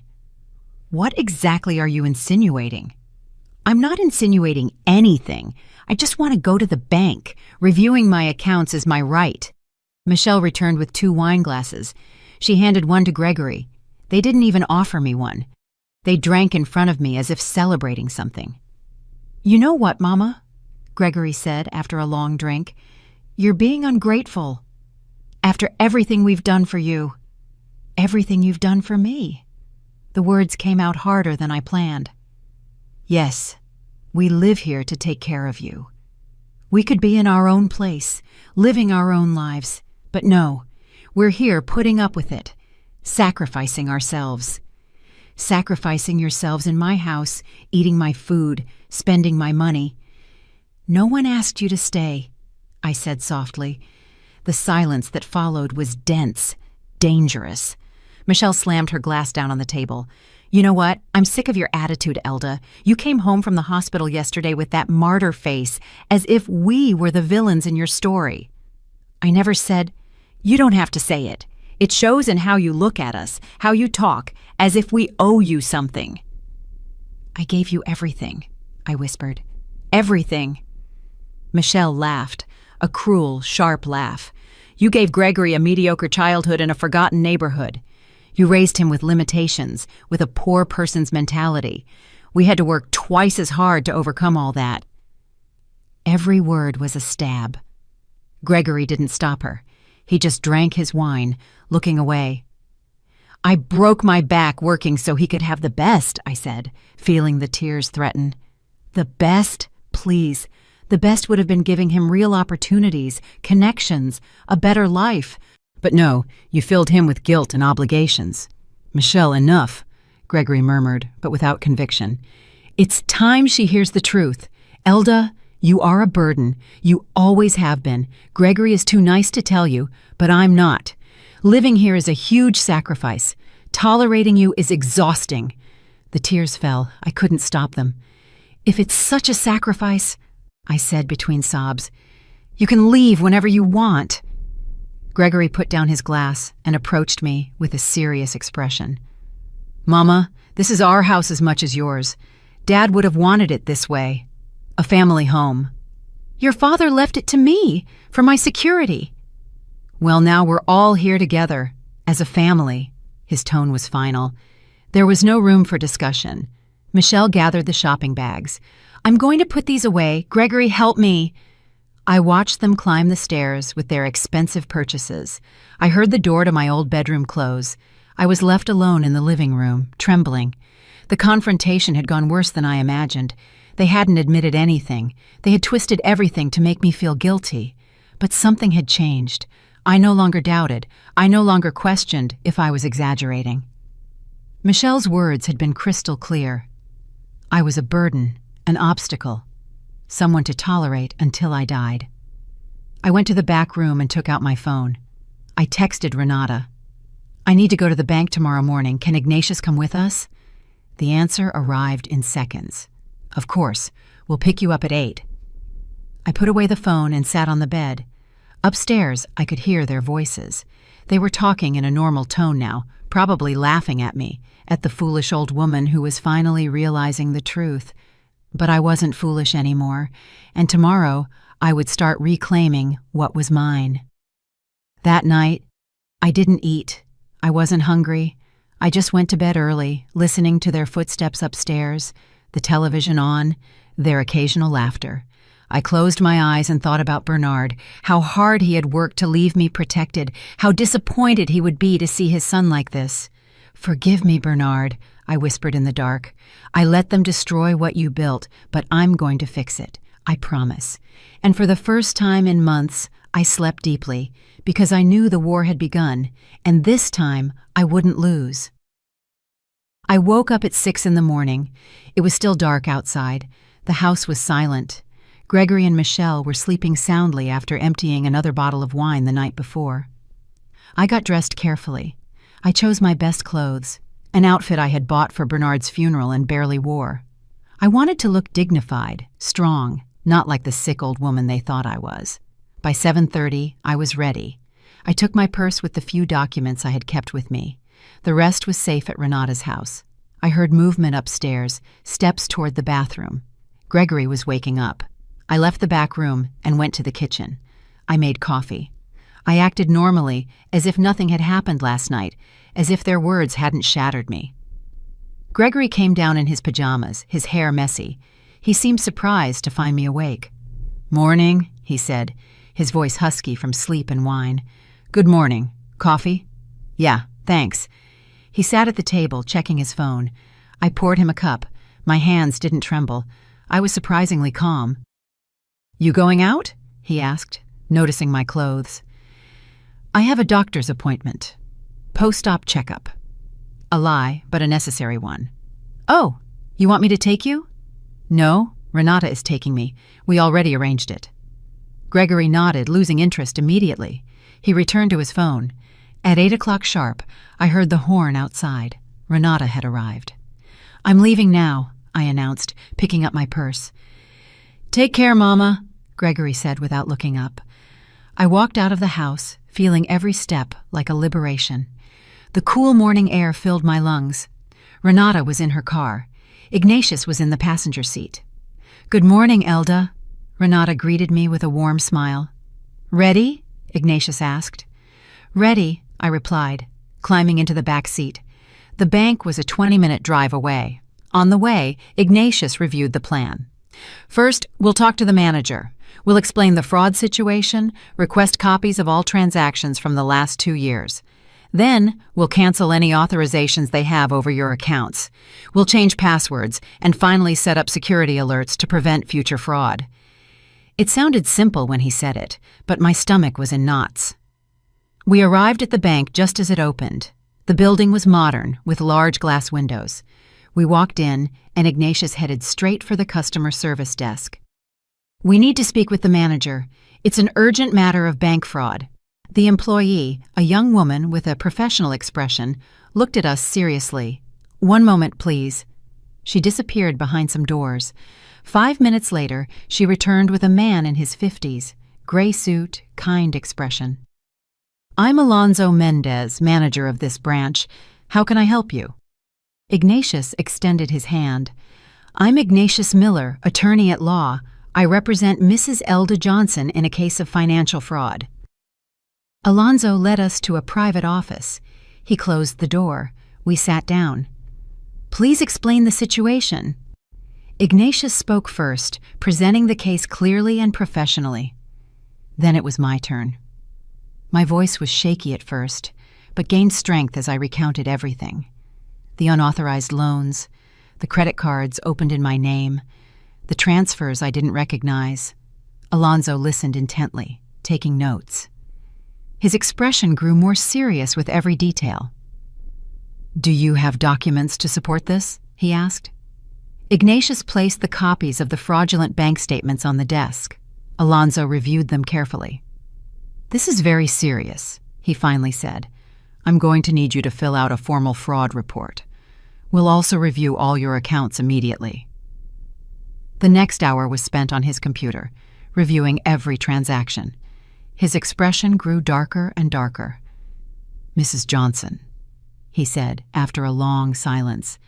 "What exactly are you insinuating?" "I'm not insinuating anything. I just want to go to the bank. Reviewing my accounts is my right." Michelle returned with 2 wine glasses. She handed one to Gregory. They didn't even offer me one. They drank in front of me as if celebrating something. "You know what, Mama?" Gregory said after a long drink. "You're being ungrateful. After everything we've done for you. Everything you've done for me." The words came out harder than I planned. "Yes, we live here to take care of you. We could be in our own place, living our own lives, but no, we're here putting up with it, sacrificing ourselves. Sacrificing yourselves in my house, eating my food, spending my money. No one asked you to stay," I said softly. The silence that followed was dense, dangerous. Michelle slammed her glass down on the table. "You know what? I'm sick of your attitude, Elda. You came home from the hospital yesterday with that martyr face, as if we were the villains in your story." "I never said—" "You don't have to say it. It shows in how you look at us, how you talk, as if we owe you something." "I gave you everything," I whispered. "Everything." Michelle laughed, a cruel, sharp laugh. "You gave Gregory a mediocre childhood in a forgotten neighborhood. You raised him with limitations, with a poor person's mentality. We had to work twice as hard to overcome all that." Every word was a stab. Gregory didn't stop her. He just drank his wine, looking away. "I broke my back working so he could have the best," I said, feeling the tears threaten. "The best? Please. The best would have been giving him real opportunities, connections, a better life. But no, you filled him with guilt and obligations." "Michelle, enough," Gregory murmured, but without conviction. "It's time she hears the truth. Elda, you are a burden. You always have been. Gregory is too nice to tell you, but I'm not. Living here is a huge sacrifice. Tolerating you is exhausting." The tears fell. I couldn't stop them. "If it's such a sacrifice," I said between sobs, "you can leave whenever you want." Gregory put down his glass and approached me with a serious expression. "Mama, this is our house as much as yours. Dad would have wanted it this way. A family home." "Your father left it to me, for my security." "Well, now we're all here together, as a family." His tone was final. There was no room for discussion. Michelle gathered the shopping bags. "I'm going to put these away. Gregory, help me." I watched them climb the stairs with their expensive purchases. I heard the door to my old bedroom close. I was left alone in the living room, trembling. The confrontation had gone worse than I imagined. They hadn't admitted anything. They had twisted everything to make me feel guilty. But something had changed. I no longer doubted. I no longer questioned if I was exaggerating. Michelle's words had been crystal clear. I was a burden, an obstacle, someone to tolerate until I died. I went to the back room and took out my phone. I texted Renata. "I need to go to the bank tomorrow morning. Can Ignatius come with us?" The answer arrived in seconds. "Of course. We'll pick you up at 8. I put away the phone and sat on the bed. Upstairs, I could hear their voices. They were talking in a normal tone now, probably laughing at me, at the foolish old woman who was finally realizing the truth. But I wasn't foolish anymore, and tomorrow I would start reclaiming what was mine. That night, I didn't eat. I wasn't hungry. I just went to bed early, listening to their footsteps upstairs, the television on, their occasional laughter. I closed my eyes and thought about Bernard, how hard he had worked to leave me protected, how disappointed he would be to see his son like this. "Forgive me, Bernard," I whispered in the dark. "I let them destroy what you built, but I'm going to fix it. I promise." And for the first time in months, I slept deeply, because I knew the war had begun, and this time I wouldn't lose. I woke up at 6 in the morning. It was still dark outside. The house was silent. Gregory and Michelle were sleeping soundly after emptying another bottle of wine the night before. I got dressed carefully. I chose my best clothes, an outfit I had bought for Bernard's funeral and barely wore. I wanted to look dignified, strong, not like the sick old woman they thought I was. By 7:30, I was ready. I took my purse with the few documents I had kept with me. The rest was safe at Renata's house. I heard movement upstairs, steps toward the bathroom. Gregory was waking up. I left the back room and went to the kitchen. I made coffee. I acted normally, as if nothing had happened last night, as if their words hadn't shattered me. Gregory came down in his pajamas, his hair messy. He seemed surprised to find me awake. "Morning," he said, his voice husky from sleep and wine. "Good morning. Coffee?" "Yeah, thanks." He sat at the table, checking his phone. I poured him a cup. My hands didn't tremble. I was surprisingly calm. "You going out?" he asked, noticing my clothes. "I have a doctor's appointment. Post-op checkup." A lie, but a necessary one. "Oh, you want me to take you?" "No, Renata is taking me. We already arranged it." Gregory nodded, losing interest immediately. He returned to his phone. At 8 o'clock sharp, I heard the horn outside. Renata had arrived. "I'm leaving now," I announced, picking up my purse. "Take care, Mama," Gregory said without looking up. I walked out of the house, feeling every step like a liberation. The cool morning air filled my lungs. Renata was in her car. Ignatius was in the passenger seat. "Good morning, Elda." Renata greeted me with a warm smile. "Ready?" Ignatius asked. "Ready," I replied, climbing into the back seat. The bank was a 20-minute drive away. On the way, Ignatius reviewed the plan. "First, we'll talk to the manager. We'll explain the fraud situation, request copies of all transactions from the last 2 years. Then, we'll cancel any authorizations they have over your accounts. We'll change passwords and finally set up security alerts to prevent future fraud." It sounded simple when he said it, but my stomach was in knots. We arrived at the bank just as it opened. The building was modern, with large glass windows. We walked in, and Ignatius headed straight for the customer service desk. "We need to speak with the manager. It's an urgent matter of bank fraud." The employee, a young woman with a professional expression, looked at us seriously. "One moment, please." She disappeared behind some doors. 5 minutes later, she returned with a man in his 50s, gray suit, kind expression. "I'm Alonso Mendez, manager of this branch. How can I help you?" Ignatius extended his hand. "I'm Ignatius Miller, attorney at law. I represent Mrs. Elda Johnson in a case of financial fraud." Alonso led us to a private office. He closed the door. We sat down. "Please explain the situation." Ignatius spoke first, presenting the case clearly and professionally. Then it was my turn. My voice was shaky at first, but gained strength as I recounted everything. The unauthorized loans, the credit cards opened in my name, the transfers I didn't recognize. Alonso listened intently, taking notes. His expression grew more serious with every detail. "Do you have documents to support this?" he asked. Ignatius placed the copies of the fraudulent bank statements on the desk. Alonso reviewed them carefully. "This is very serious," he finally said. "I'm going to need you to fill out a formal fraud report. We'll also review all your accounts immediately." The next hour was spent on his computer, reviewing every transaction. His expression grew darker and darker. "Mrs. Johnson," he said after a long silence,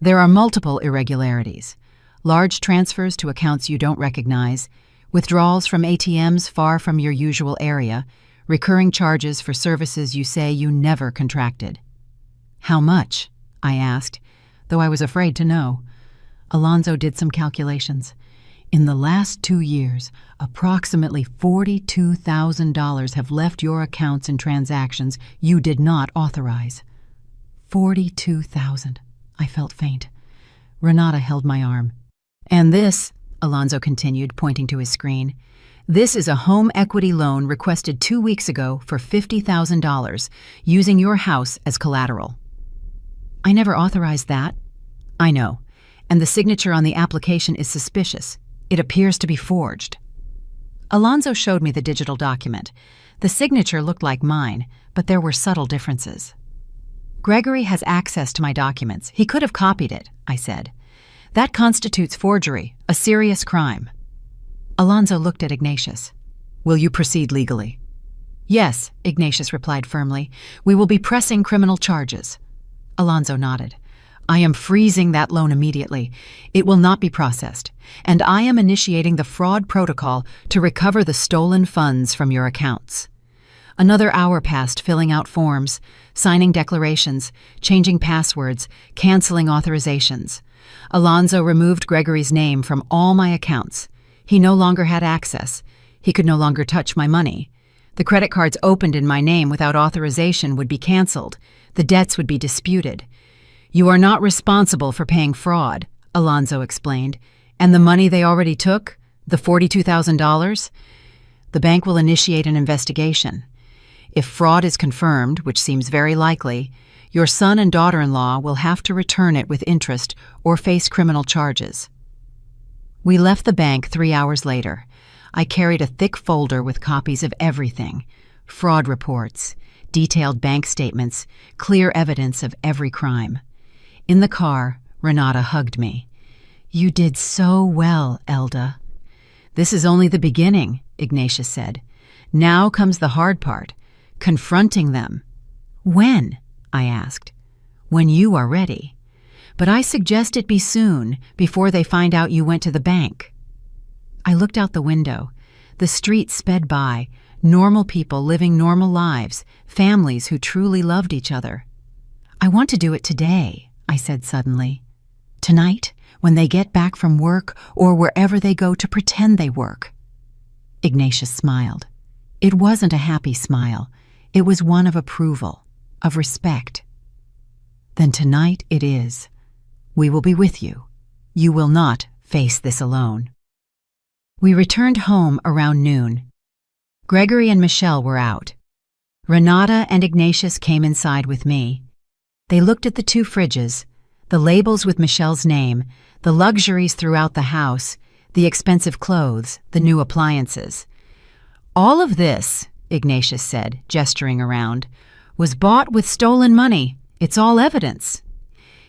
"there are multiple irregularities. Large transfers to accounts you don't recognize, withdrawals from ATMs far from your usual area, Recurring charges for services you say you never contracted." "How much?" I asked, though I was afraid to know. Alonzo did some calculations. "In the last 2 years, approximately $42,000 have left your accounts in transactions you did not authorize." 42,000. I felt faint. Renata held my arm. "And this," Alonzo continued, pointing to his screen, "this is a home equity loan requested 2 weeks ago for $50,000, using your house as collateral." "I never authorized that." "I know, and the signature on the application is suspicious. It appears to be forged." Alonzo showed me the digital document. The signature looked like mine, but there were subtle differences. "Gregory has access to my documents. He could have copied it," I said. "That constitutes forgery, a serious crime." Alonzo looked at Ignatius. "Will you proceed legally?" "Yes," Ignatius replied firmly. "We will be pressing criminal charges." Alonzo nodded. "I am freezing that loan immediately. It will not be processed, and I am initiating the fraud protocol to recover the stolen funds from your accounts." Another hour passed filling out forms, signing declarations, changing passwords, canceling authorizations. Alonzo removed Gregory's name from all my accounts. He no longer had access. He could no longer touch my money. The credit cards opened in my name without authorization would be canceled. The debts would be disputed. "You are not responsible for paying fraud," Alonzo explained. "And the money they already took? The $42,000? The bank will initiate an investigation. If fraud is confirmed, which seems very likely, your son and daughter-in-law will have to return it with interest or face criminal charges." We left the bank 3 hours later. I carried a thick folder with copies of everything: fraud reports, detailed bank statements, clear evidence of every crime. In the car, Renata hugged me. "You did so well, Elda." "This is only the beginning," Ignatius said. "Now comes the hard part, confronting them." "When?" I asked. "When you are ready. But I suggest it be soon, before they find out you went to the bank." I looked out the window. The street sped by, normal people living normal lives, families who truly loved each other. "I want to do it today," I said suddenly. "Tonight, when they get back from work or wherever they go to pretend they work." Ignatius smiled. It wasn't a happy smile. It was one of approval, of respect. "Then tonight it is. We will be with you. You will not face this alone." We returned home around noon. Gregory and Michelle were out. Renata and Ignatius came inside with me. They looked at the 2 fridges, the labels with Michelle's name, the luxuries throughout the house, the expensive clothes, the new appliances. "All of this," Ignatius said, gesturing around, "was bought with stolen money. It's all evidence."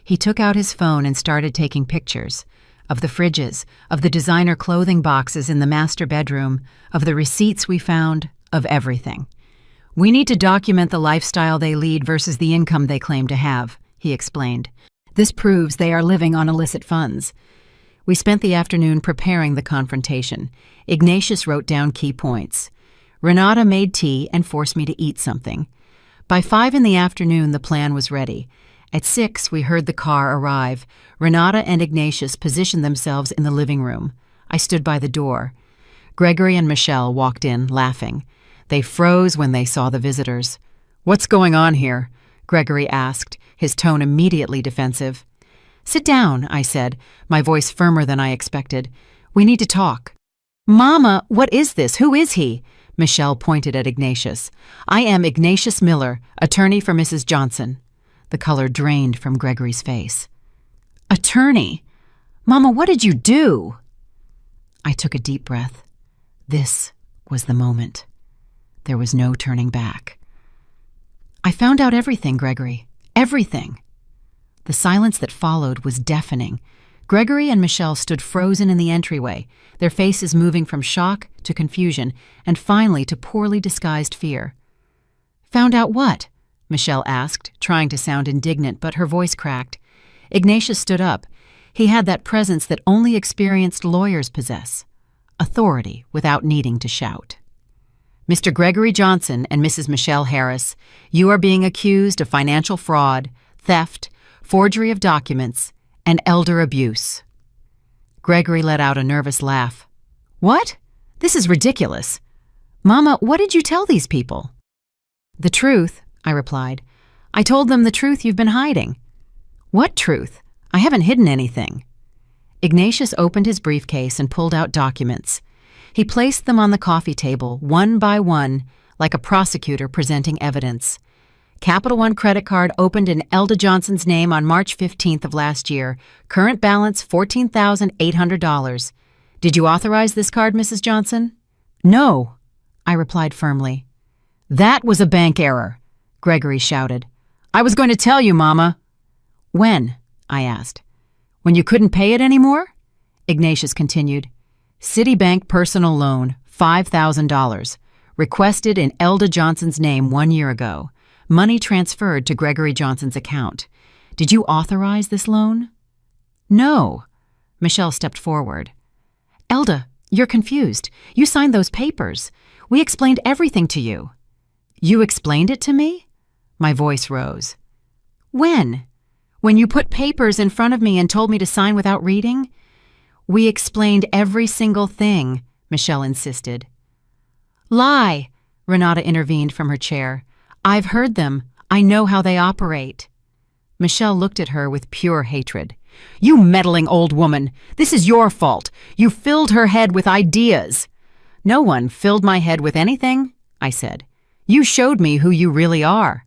He took out his phone and started taking pictures of the fridges, of the designer clothing boxes in the master bedroom, of the receipts we found, of everything. "We need to document the lifestyle they lead versus the income they claim to have," he explained. "This proves they are living on illicit funds." We spent the afternoon preparing the confrontation. Ignatius wrote down key points. Renata made tea and forced me to eat something. By 5 in the afternoon, the plan was ready. At 6, we heard the car arrive. Renata and Ignatius positioned themselves in the living room. I stood by the door. Gregory and Michelle walked in, laughing. They froze when they saw the visitors. "What's going on here?" Gregory asked, his tone immediately defensive. "Sit down," I said, my voice firmer than I expected. "We need to talk." "Mama, what is this? Who is he?" Michelle pointed at Ignatius. "I am Ignatius Miller, attorney for Mrs. Johnson." The color drained from Gregory's face. "Attorney? Mama, what did you do?" I took a deep breath. This was the moment. There was no turning back. "I found out everything, Gregory. Everything." The silence that followed was deafening. Gregory and Michelle stood frozen in the entryway, their faces moving from shock to confusion and finally to poorly disguised fear. "Found out what?" Michelle asked, trying to sound indignant, but her voice cracked. Ignatius stood up. He had that presence that only experienced lawyers possess. Authority without needing to shout. Mr. Gregory Johnson and Mrs. Michelle Harris, you are being accused of financial fraud, theft, forgery of documents, and elder abuse." Gregory let out a nervous laugh. "What? This is ridiculous. Mama, what did you tell these people?" "The truth," I replied. "I told them the truth you've been hiding." "What truth? I haven't hidden anything." Ignatius opened his briefcase and pulled out documents. He placed them on the coffee table, one by one, like a prosecutor presenting evidence. Capital One credit card opened in Elda Johnson's name on March 15th of last year. Current balance $14,800. "Did you authorize this card, Mrs. Johnson?" "No," I replied firmly. "That was a bank error," Gregory shouted. "I was going to tell you, Mama." "When?" I asked. "When you couldn't pay it anymore?" Ignatius continued. "Citibank personal loan, $5,000. Requested in Elda Johnson's name 1 year ago. Money transferred to Gregory Johnson's account. Did you authorize this loan?" "No." Michelle stepped forward. "Elda, you're confused. You signed those papers. We explained everything to you." "You explained it to me?" My voice rose. "When? When you put papers in front of me and told me to sign without reading?" "We explained every single thing," Michelle insisted. "Lie," Renata intervened from her chair. "I've heard them. I know how they operate." Michelle looked at her with pure hatred. "You meddling old woman! This is your fault. You filled her head with ideas." "No one filled my head with anything," I said. "You showed me who you really are."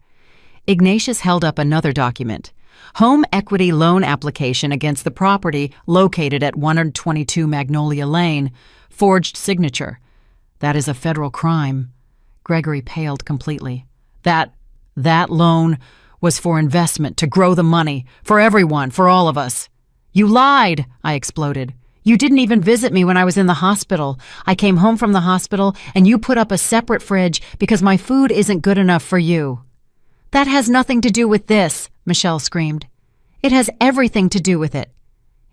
Ignatius held up another document. Home equity loan application against the property located at 122 Magnolia Lane. Forged signature. "That is a federal crime." Gregory paled completely. That loan was for investment, to grow the money, for everyone, for all of us." "You lied," I exploded. "You didn't even visit me when I was in the hospital. I came home from the hospital and you put up a separate fridge because my food isn't good enough for you." "That has nothing to do with this," Michelle screamed. "It has everything to do with it.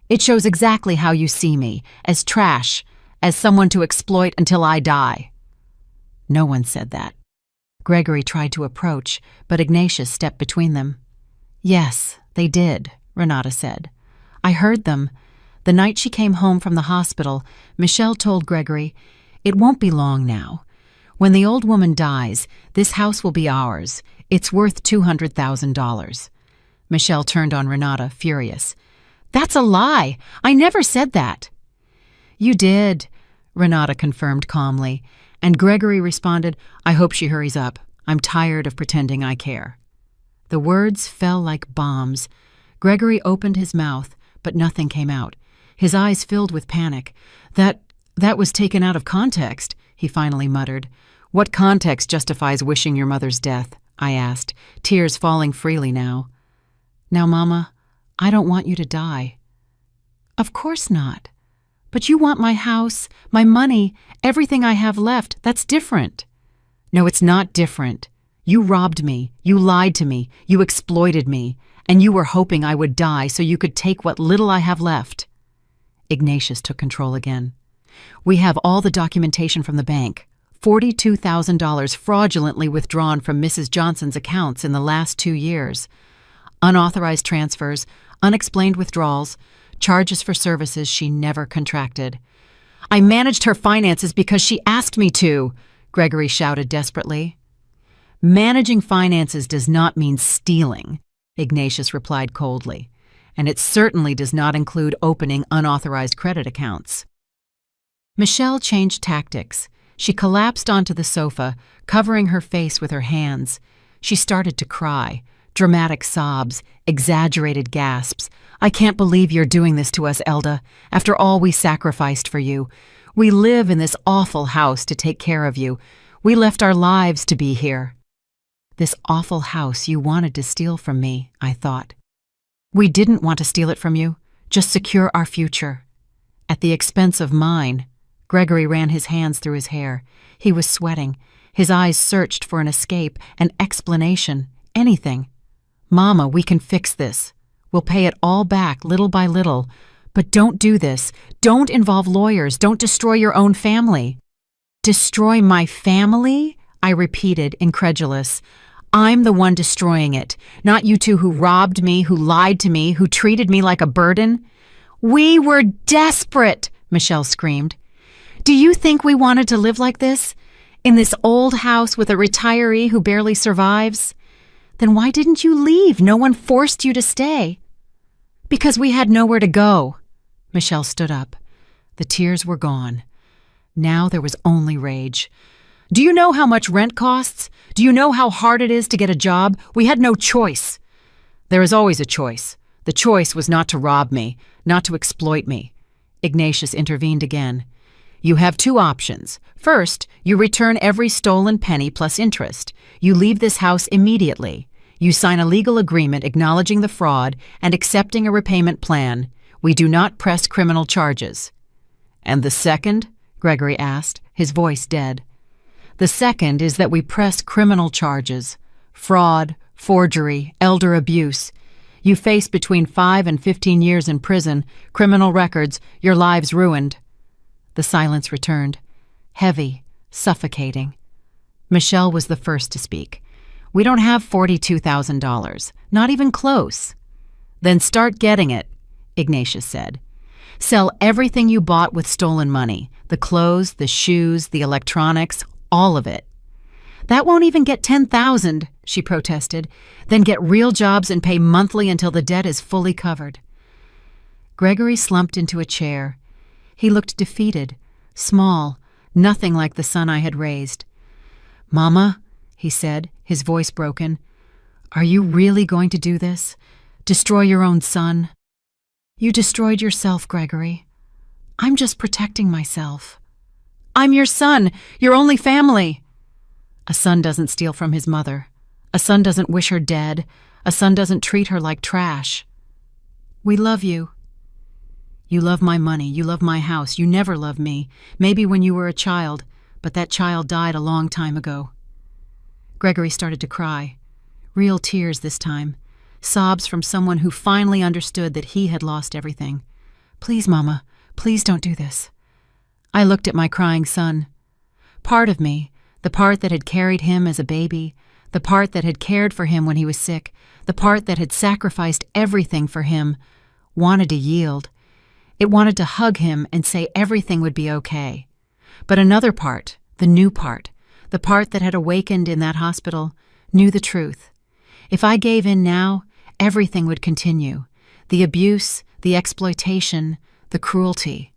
It shows exactly how you see me, as trash, as someone to exploit until I die." No one said that. Gregory tried to approach, but Ignatius stepped between them. "Yes, they did," Renata said. "I heard them. The night she came home from the hospital, Michelle told Gregory, 'It won't be long now. When the old woman dies, this house will be ours. It's worth $200,000. Michelle turned on Renata, furious. "That's a lie! I never said that!" "You did," Renata confirmed calmly, and Gregory responded, "I hope she hurries up. I'm tired of pretending I care." The words fell like bombs. Gregory opened his mouth, but nothing came out. His eyes filled with panic. That was taken out of context," he finally muttered. "What context justifies wishing your mother's death?" I asked, tears falling freely now. "Now, Mama, I don't want you to die." "Of course not. But you want my house, my money, everything I have left. That's different." "No, it's not different. You robbed me, you lied to me, you exploited me, and you were hoping I would die so you could take what little I have left." Ignatius took control again. "We have all the documentation from the bank. $42,000 fraudulently withdrawn from Mrs. Johnson's accounts in the last 2 years. Unauthorized transfers, unexplained withdrawals, charges for services she never contracted. I managed her finances because she asked me to," Gregory shouted desperately. "Managing finances does not mean stealing," Ignatius replied coldly, "and it certainly does not include opening unauthorized credit accounts." Michelle changed tactics. She collapsed onto the sofa, covering her face with her hands. She started to cry. Dramatic sobs, exaggerated gasps. "I can't believe you're doing this to us, Elda, after all we sacrificed for you. We live in this awful house to take care of you. We left our lives to be here." "This awful house you wanted to steal from me," I thought. "We didn't want to steal it from you, just secure our future. At the expense of mine." Gregory ran his hands through his hair. He was sweating. His eyes searched for an escape, an explanation, anything. "Mama, we can fix this. We'll pay it all back little by little. But don't do this. Don't involve lawyers. Don't destroy your own family." Destroy my family? I repeated, incredulous. I'm the one destroying it, not you two who robbed me, who lied to me, who treated me like a burden. We were desperate, Michelle screamed. Do you think we wanted to live like this? In this old house with a retiree who barely survives? Then why didn't you leave? No one forced you to stay. Because we had nowhere to go. Michelle stood up. The tears were gone. Now there was only rage. Do you know how much rent costs? Do you know how hard it is to get a job? We had no choice. There is always a choice. The choice was not to rob me, not to exploit me. Ignatius intervened again. You have two options. First, you return every stolen penny plus interest. You leave this house immediately. You sign a legal agreement acknowledging the fraud and accepting a repayment plan. We do not press criminal charges. And the second? Gregory asked, his voice dead. The second is that we press criminal charges. Fraud, forgery, elder abuse. You face between 5 and 15 years in prison, criminal records, your lives ruined. The silence returned, heavy, suffocating. Michelle was the first to speak. We don't have $42,000, not even close. Then start getting it, Ignatius said. Sell everything you bought with stolen money, the clothes, the shoes, the electronics, all of it. That won't even get $10,000, she protested. Then get real jobs and pay monthly until the debt is fully covered. Gregory slumped into a chair. He looked defeated, small, nothing like the son I had raised. Mama, he said, his voice broken, are you really going to do this? Destroy your own son? You destroyed yourself, Gregory. I'm just protecting myself. I'm your son, your only family. A son doesn't steal from his mother. A son doesn't wish her dead. A son doesn't treat her like trash. We love you. You love my money. You love my house. You never loved me. Maybe when you were a child, but that child died a long time ago. Gregory started to cry. Real tears this time. Sobs from someone who finally understood that he had lost everything. Please, Mama, please don't do this. I looked at my crying son. Part of me, the part that had carried him as a baby, the part that had cared for him when he was sick, the part that had sacrificed everything for him, wanted to yield. It wanted to hug him and say everything would be okay. But another part, the new part, the part that had awakened in that hospital, knew the truth. If I gave in now, everything would continue. The abuse, the exploitation, the cruelty.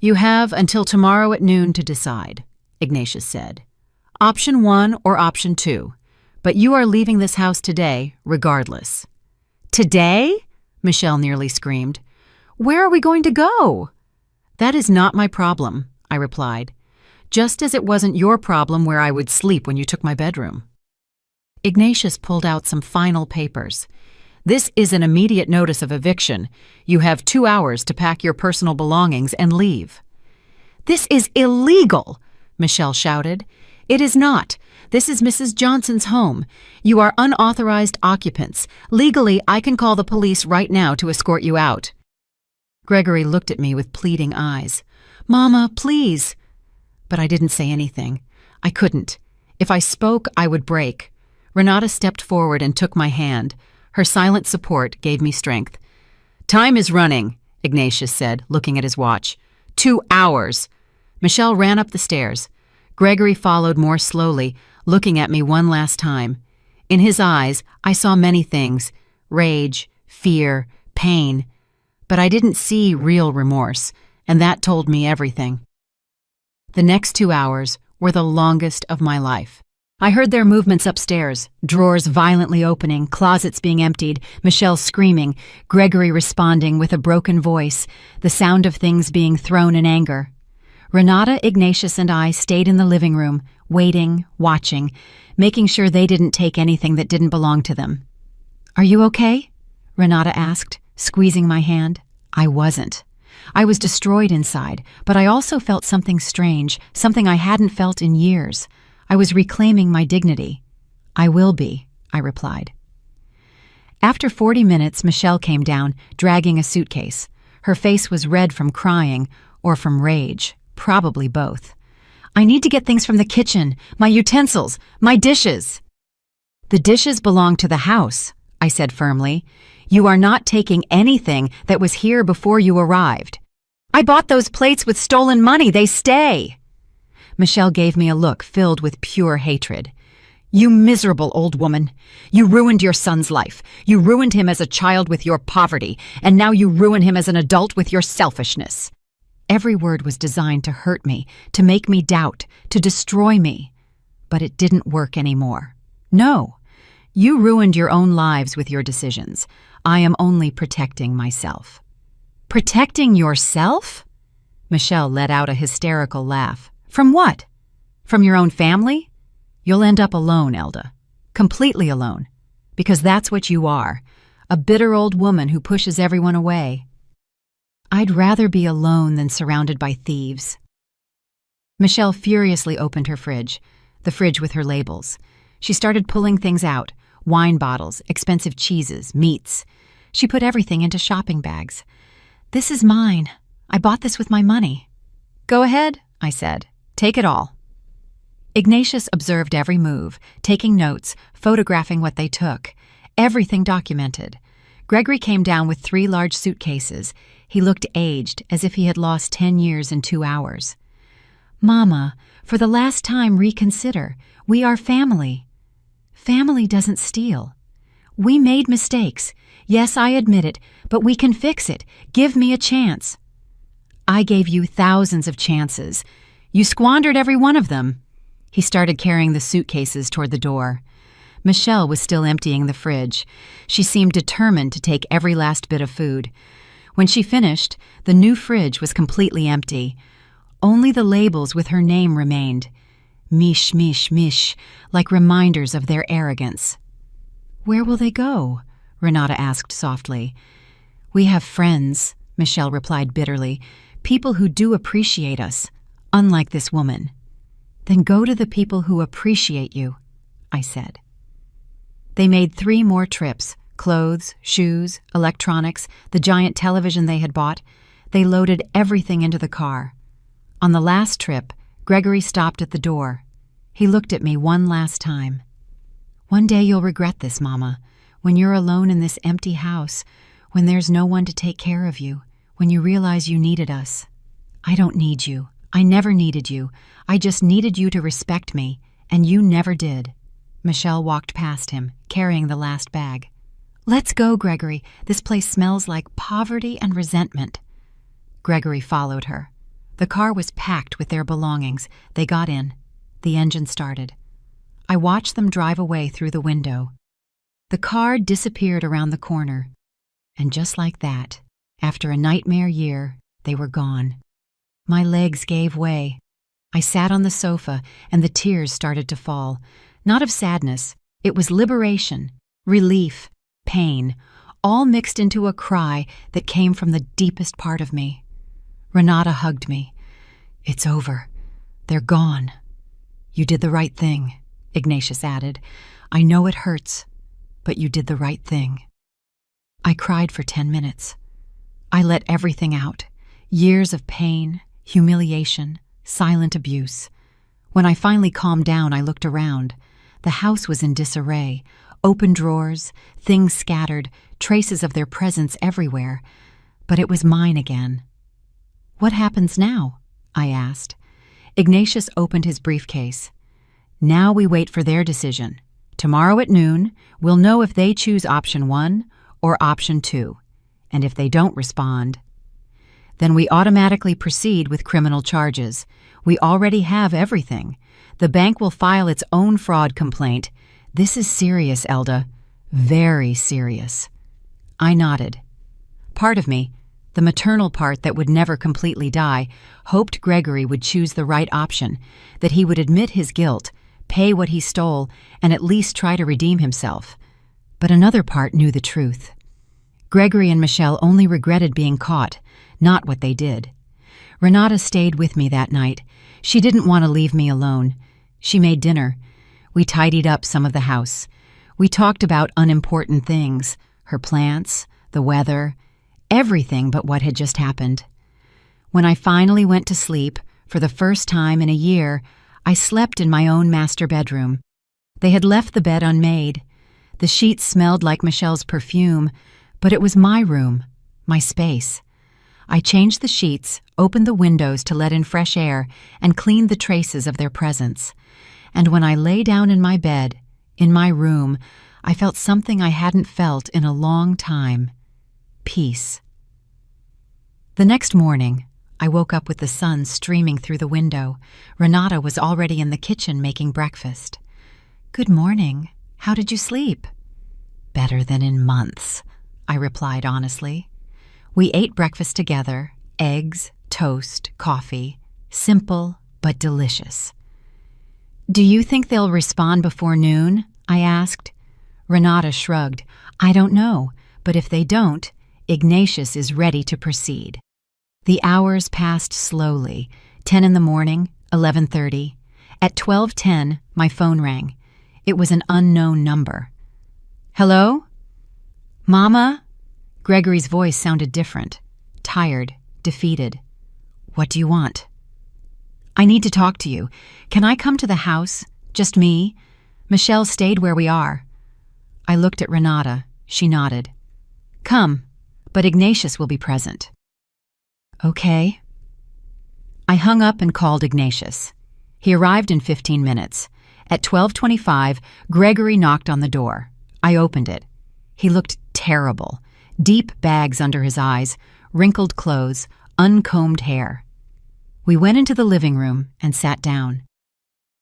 You have until tomorrow at noon to decide, Ignatius said. Option 1 or option 2. But you are leaving this house today, regardless. Today? Michelle nearly screamed. Where are we going to go? That is not my problem, I replied. Just as it wasn't your problem where I would sleep when you took my bedroom. Ignatius pulled out some final papers. This is an immediate notice of eviction. You have 2 hours to pack your personal belongings and leave. This is illegal, Michelle shouted. It is not. This is Mrs. Johnson's home. You are unauthorized occupants. Legally, I can call the police right now to escort you out. Gregory looked at me with pleading eyes. Mama, please. But I didn't say anything. I couldn't. If I spoke, I would break. Renata stepped forward and took my hand. Her silent support gave me strength. Time is running, Ignatius said, looking at his watch. 2 hours. Michelle ran up the stairs. Gregory followed more slowly, looking at me one last time. In his eyes, I saw many things. Rage, fear, pain. But I didn't see real remorse, and that told me everything. The next 2 hours were the longest of my life. I heard their movements upstairs, drawers violently opening, closets being emptied, Michelle screaming, Gregory responding with a broken voice, the sound of things being thrown in anger. Renata, Ignatius, and I stayed in the living room, waiting, watching, making sure they didn't take anything that didn't belong to them. Are you okay? Renata asked, squeezing my hand. I wasn't. I was destroyed inside, but I also felt something strange, something I hadn't felt in years. I was reclaiming my dignity. I will be, I replied. After 40 minutes, Michelle came down, dragging a suitcase. Her face was red from crying, or from rage, probably both. I need to get things from the kitchen, my utensils, my dishes." "The dishes belong to the house," I said firmly. "You are not taking anything that was here before you arrived." "I bought those plates with stolen money. They stay." Michelle gave me a look filled with pure hatred. "You miserable old woman. You ruined your son's life. You ruined him as a child with your poverty, and now you ruin him as an adult with your selfishness." Every word was designed to hurt me, to make me doubt, to destroy me. But it didn't work anymore. "No. You ruined your own lives with your decisions. I am only protecting myself." "Protecting yourself?" Michelle let out a hysterical laugh. "From what? From your own family? You'll end up alone, Elda. Completely alone. Because that's what you are. A bitter old woman who pushes everyone away." "I'd rather be alone than surrounded by thieves." Michelle furiously opened her fridge, the fridge with her labels. She started pulling things out, wine bottles, expensive cheeses, meats. She put everything into shopping bags. "This is mine. I bought this with my money." "Go ahead," I said. "Take it all." Ignatius observed every move, taking notes, photographing what they took. Everything documented. Gregory came down with 3 large suitcases. He looked aged, as if he had lost 10 years in 2 hours. "Mama, for the last time reconsider. We are family." "Family doesn't steal." "We made mistakes. Yes, I admit it, but we can fix it. Give me a chance." "I gave you thousands of chances. You squandered every one of them." He started carrying the suitcases toward the door. Michelle was still emptying the fridge. She seemed determined to take every last bit of food. When she finished, the new fridge was completely empty. Only the labels with her name remained. Mish, mish, mish, like reminders of their arrogance. "Where will they go?" Renata asked softly. "We have friends," Michelle replied bitterly. "People who do appreciate us, unlike this woman." "Then go to the people who appreciate you," I said. They made 3 more trips. Clothes, shoes, electronics, the giant television they had bought. They loaded everything into the car. On the last trip, Gregory stopped at the door. He looked at me one last time. "One day you'll regret this, Mama. When you're alone in this empty house, when there's no one to take care of you, when you realize you needed us." "I don't need you. I never needed you. I just needed you to respect me, and you never did." Michelle walked past him, carrying the last bag. "Let's go, Gregory. This place smells like poverty and resentment." Gregory followed her. The car was packed with their belongings. They got in. The engine started. I watched them drive away through the window. The car disappeared around the corner. And just like that, after a nightmare year, they were gone. My legs gave way. I sat on the sofa, and the tears started to fall. Not of sadness. It was liberation, relief, pain, all mixed into a cry that came from the deepest part of me. Renata hugged me. "It's over. They're gone." "You did the right thing," Ignatius added. "I know it hurts, but you did the right thing." I cried for 10 minutes. I let everything out. Years of pain, humiliation, silent abuse. When I finally calmed down, I looked around. The house was in disarray. Open drawers, things scattered, traces of their presence everywhere. But it was mine again. "What happens now?" I asked. Ignatius opened his briefcase. "Now we wait for their decision. Tomorrow at noon, we'll know if they choose option 1 or option 2. And if they don't respond, then we automatically proceed with criminal charges. We already have everything. The bank will file its own fraud complaint. This is serious, Elda. Very serious." I nodded. Part of me, the maternal part that would never completely die, hoped Gregory would choose the right option, that he would admit his guilt, pay what he stole, and at least try to redeem himself. But another part knew the truth. Gregory and Michelle only regretted being caught, not what they did. Renata stayed with me that night. She didn't want to leave me alone. She made dinner. We tidied up some of the house. We talked about unimportant things, her plants, the weather, everything but what had just happened. When I finally went to sleep, For the first time in a year, I slept in my own master bedroom. They had left the bed unmade. The sheets smelled like Michelle's perfume, but it was my room, my space. I changed the sheets, opened the windows to let in fresh air, and cleaned the traces of their presence. And when I lay down in my bed, in my room, I felt something I hadn't felt in a long time. Peace. The next morning, I woke up with the sun streaming through the window. Renata was already in the kitchen making breakfast. "Good morning. How did you sleep?" "Better than in months," I replied honestly. We ate breakfast together, eggs, toast, coffee. Simple but delicious. "Do you think they'll respond before noon?" I asked. Renata shrugged. "I don't know, but if they don't, Ignatius is ready to proceed." The hours passed slowly. 10 in the morning, 11:30. At 12:10, my phone rang. It was an unknown number. "Hello? Mama?" Gregory's voice sounded different, tired, defeated. "What do you want?" "I need to talk to you. Can I come to the house? Just me? Michelle stayed where we are." I looked at Renata. She nodded. "Come, but Ignatius will be present." "Okay." I hung up and called Ignatius. He arrived in 15 minutes. At 12:25, Gregory knocked on the door. I opened it. He looked terrible. Deep bags under his eyes, wrinkled clothes, uncombed hair. We went into the living room and sat down.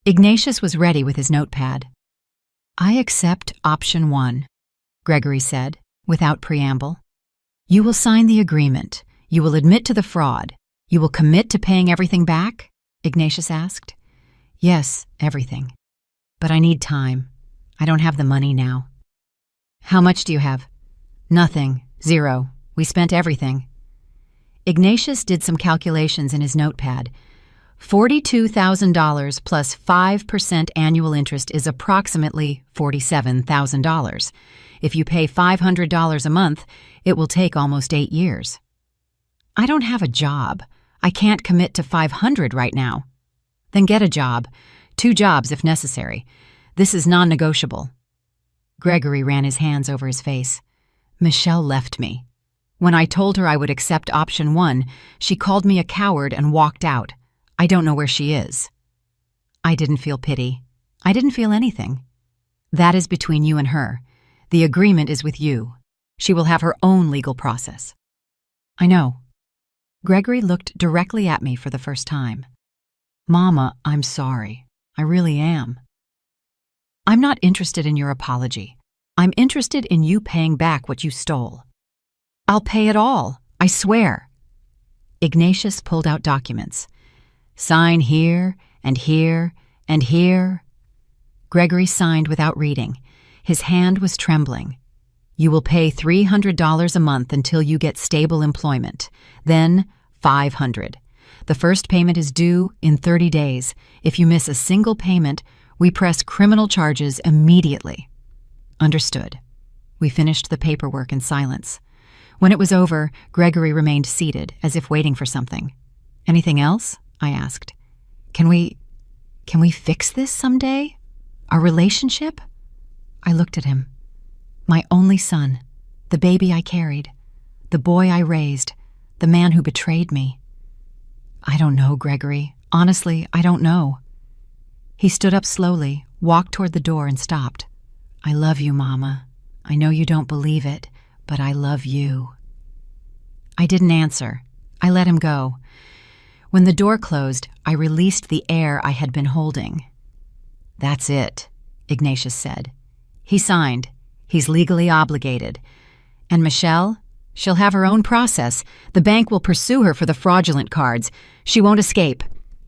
Ignatius was ready with his notepad. "I accept option 1, Gregory said, without preamble. "You will sign the agreement. You will admit to the fraud. You will commit to paying everything back?" Ignatius asked. "Yes, everything. But I need time. I don't have the money now." "How much do you have?" "Nothing. 0. We spent everything." Ignatius did some calculations in his notepad. $42,000 plus 5% annual interest is approximately $47,000. If you pay $500 a month, it will take almost 8 years. "I don't have a job. I can't commit to $500 right now." "Then get a job. 2 jobs if necessary. This is non-negotiable." Gregory ran his hands over his face. "Michelle left me. When I told her I would accept option 1, she called me a coward and walked out. I don't know where she is." I didn't feel pity. I didn't feel anything. "That is between you and her. The agreement is with you. She will have her own legal process." "I know." Gregory looked directly at me for the first time. "Mama, I'm sorry. I really am." "I'm not interested in your apology. I'm interested in you paying back what you stole." "I'll pay it all. I swear." Ignatius pulled out documents. "Sign here, and here, and here." Gregory signed without reading. His hand was trembling. "You will pay $300 a month until you get stable employment. Then $500. The first payment is due in 30 days. If you miss a single payment, we press criminal charges immediately." "Understood." We finished the paperwork in silence. When it was over, Gregory remained seated, as if waiting for something. "Anything else?" I asked. Can we fix this someday? Our relationship?" I looked at him. My only son, the baby I carried, the boy I raised, the man who betrayed me. "I don't know, Gregory. Honestly, I don't know." He stood up slowly, walked toward the door, and stopped. "I love you, Mama. I know you don't believe it, but I love you." I didn't answer. I let him go. When the door closed, I released the air I had been holding. "That's it," Ignatius said. He signed. He's legally obligated. And Michelle? She'll have her own process. The bank will pursue her for the fraudulent cards. She won't escape.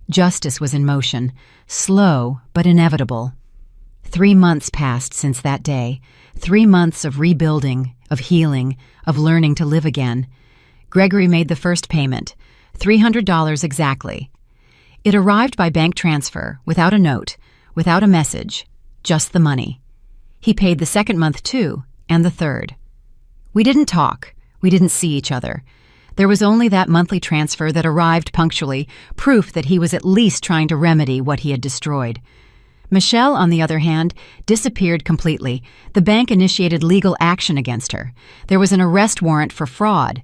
Justice was in motion, slow but inevitable. 3 months passed since that day. 3 months of rebuilding, of healing, of learning to live again. Gregory made the first payment, $300 exactly. It arrived by bank transfer, without a note, without a message, just the money. He paid the second month too, and the third. We didn't talk. We didn't see each other. There was only that monthly transfer that arrived punctually, proof that he was at least trying to remedy what he had destroyed. Michelle, on the other hand, disappeared completely. The bank initiated legal action against her. There was an arrest warrant for fraud,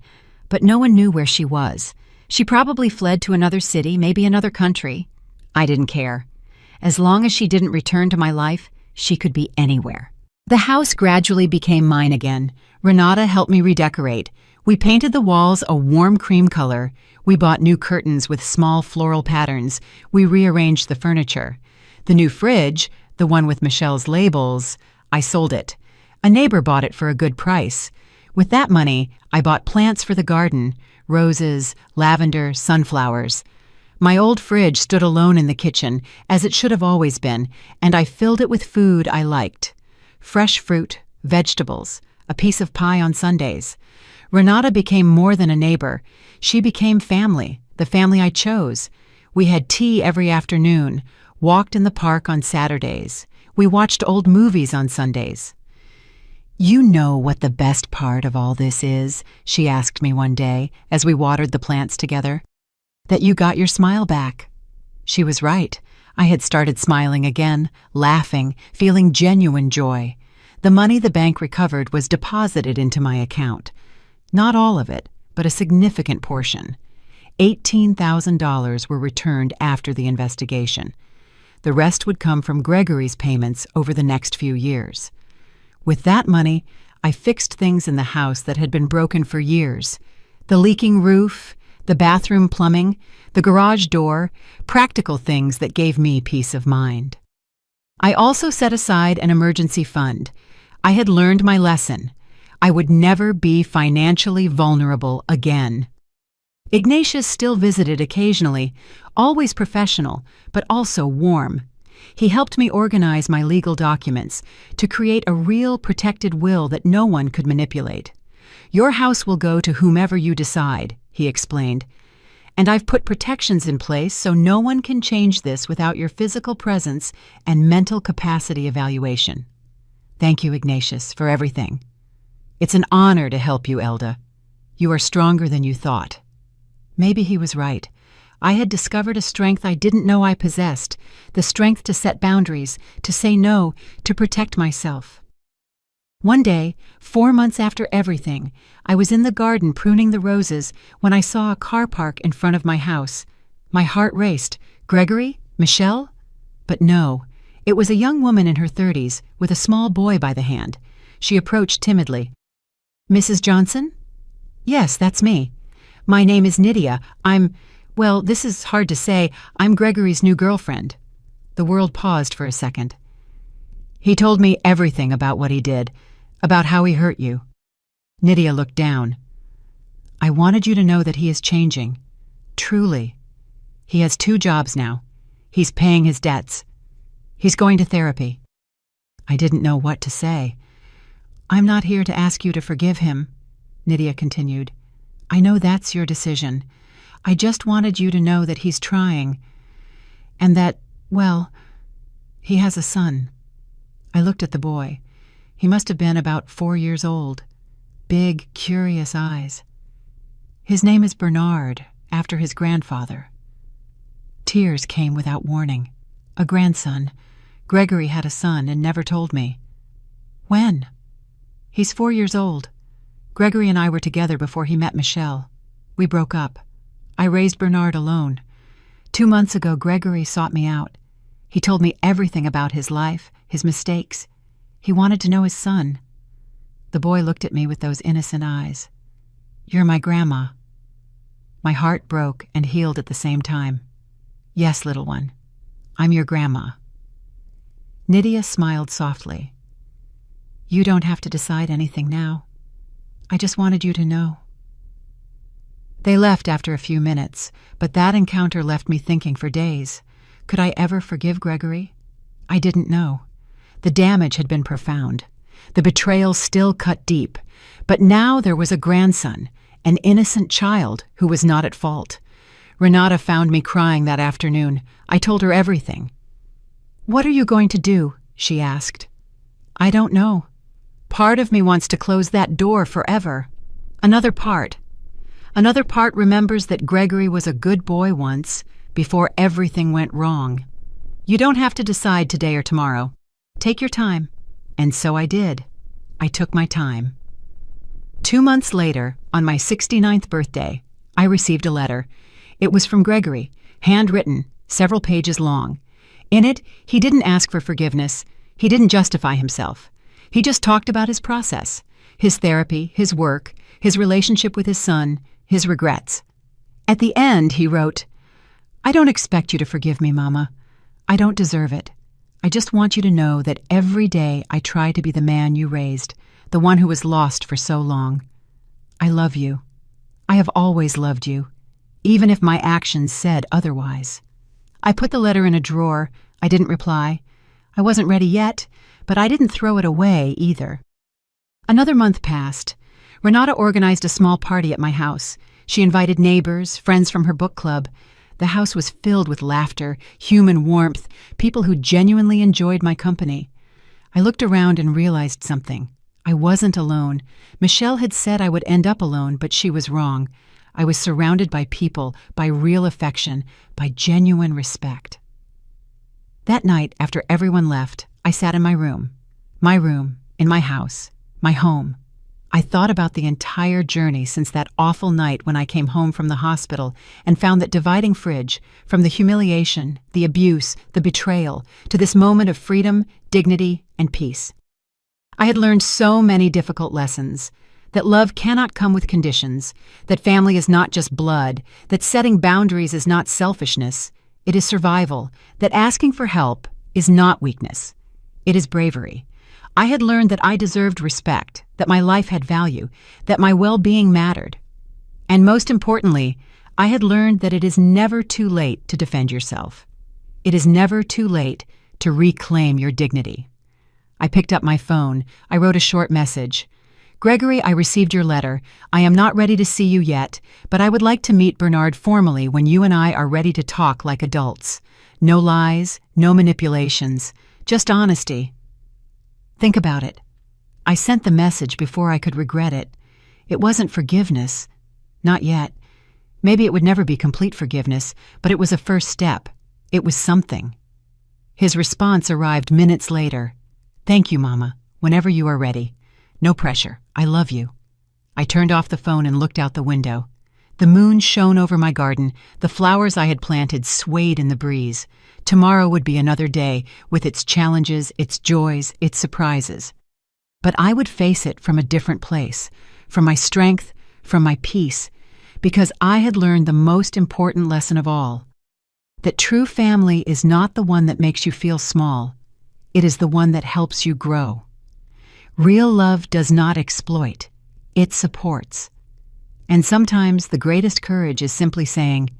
but no one knew where she was. She probably fled to another city, maybe another country. I didn't care. As long as she didn't return to my life, she could be anywhere. The house gradually became mine again. Renata helped me redecorate. We painted the walls a warm cream color. We bought new curtains with small floral patterns. We rearranged the furniture. The new fridge, the one with Michelle's labels, I sold it. A neighbor bought it for a good price. With that money, I bought plants for the garden, roses, lavender, sunflowers. My old fridge stood alone in the kitchen, as it should have always been, and I filled it with food I liked. Fresh fruit, vegetables, a piece of pie on Sundays. Renata became more than a neighbor. She became family, the family I chose. We had tea every afternoon, walked in the park on Saturdays. We watched old movies on Sundays. "You know what the best part of all this is?" she asked me one day as we watered the plants together. "That you got your smile back." She was right. I had started smiling again, laughing, feeling genuine joy. The money the bank recovered was deposited into my account. Not all of it, but a significant portion. $18,000 were returned after the investigation. The rest would come from Gregory's payments over the next few years. With that money, I fixed things in the house that had been broken for years. The leaking roof, the bathroom plumbing, the garage door, practical things that gave me peace of mind. I also set aside an emergency fund. I had learned my lesson. I would never be financially vulnerable again. Ignatius still visited occasionally, always professional, but also warm. He helped me organize my legal documents to create a real protected will that no one could manipulate. "Your house will go to whomever you decide," he explained. "And I've put protections in place so no one can change this without your physical presence and mental capacity evaluation." Thank you, Ignatius, for everything. It's an honor to help you, Elda. You are stronger than you thought. Maybe he was right. I had discovered a strength I didn't know I possessed, the strength to set boundaries, to say no, to protect myself. One day, 4 months after everything, I was in the garden pruning the roses when I saw a car park in front of my house. My heart raced. Gregory? Michelle? But no, it was a young woman in her 30s with a small boy by the hand. She approached timidly. "Mrs. Johnson?" "Yes, that's me. My name is Nydia. Well, this is hard to say. I'm Gregory's new girlfriend." The world paused for a second. "He told me everything about what he did, about how he hurt you." Nydia looked down. "I wanted you to know that he is changing. Truly. He has 2 jobs now. He's paying his debts. He's going to therapy." I didn't know what to say. "I'm not here to ask you to forgive him," Nydia continued. "I know that's your decision. I just wanted you to know that he's trying, and that, well, he has a son." I looked at the boy. He must have been about 4 years old. Big, curious eyes. "His name is Bernard, after his grandfather." Tears came without warning. A grandson. Gregory had a son and never told me. "When?" "He's 4 years old. Gregory and I were together before he met Michelle. We broke up. I raised Bernard alone. 2 months ago, Gregory sought me out. He told me everything about his life, his mistakes. He wanted to know his son." The boy looked at me with those innocent eyes. "You're my grandma." My heart broke and healed at the same time. "Yes, little one. I'm your grandma." Nydia smiled softly. "You don't have to decide anything now. I just wanted you to know." They left after a few minutes, but that encounter left me thinking for days. Could I ever forgive Gregory? I didn't know. The damage had been profound. The betrayal still cut deep. But now there was a grandson, an innocent child who was not at fault. Renata found me crying that afternoon. I told her everything. "What are you going to do?" she asked. "I don't know. Part of me wants to close that door forever. Another part. Another part remembers that Gregory was a good boy once, before everything went wrong. You don't have to decide today or tomorrow. Take your time. And so I did. I took my time. 2 months later, on my 69th birthday, I received a letter. It was from Gregory, handwritten, several pages long. In it, he didn't ask for forgiveness. He didn't justify himself. He just talked about his process, his therapy, his work, his relationship with his son, his regrets. At the end, he wrote, "I don't expect you to forgive me, Mama. I don't deserve it. I just want you to know that every day I try to be the man you raised, the one who was lost for so long. I love you. I have always loved you, even if my actions said otherwise." I put the letter in a drawer. I didn't reply. I wasn't ready yet, but I didn't throw it away either. Another month passed. Renata organized a small party at my house. She invited neighbors, friends from her book club. The house was filled with laughter, human warmth, people who genuinely enjoyed my company. I looked around and realized something. I wasn't alone. Michelle had said I would end up alone, but she was wrong. I was surrounded by people, by real affection, by genuine respect. That night, after everyone left, I sat in my room, in my house, my home. I thought about the entire journey since that awful night when I came home from the hospital and found that dividing fridge, from the humiliation, the abuse, the betrayal, to this moment of freedom, dignity, and peace. I had learned so many difficult lessons. That love cannot come with conditions, that family is not just blood, that setting boundaries is not selfishness, it is survival, that asking for help is not weakness, it is bravery. I had learned that I deserved respect, that my life had value, that my well-being mattered. And most importantly, I had learned that it is never too late to defend yourself. It is never too late to reclaim your dignity. I picked up my phone. I wrote a short message. "Gregory, I received your letter. I am not ready to see you yet, but I would like to meet Bernard formally when you and I are ready to talk like adults. No lies, no manipulations, just honesty." Think about it. I sent the message before I could regret it. It wasn't forgiveness. Not yet. Maybe it would never be complete forgiveness, but it was a first step. It was something. His response arrived minutes later. "Thank you, Mama. Whenever you are ready. No pressure. I love you." I turned off the phone and looked out the window. The moon shone over my garden. The flowers I had planted swayed in the breeze. Tomorrow would be another day, with its challenges, its joys, its surprises. But I would face it from a different place, from my strength, from my peace, because I had learned the most important lesson of all, that true family is not the one that makes you feel small. It is the one that helps you grow. Real love does not exploit. It supports. And sometimes the greatest courage is simply saying,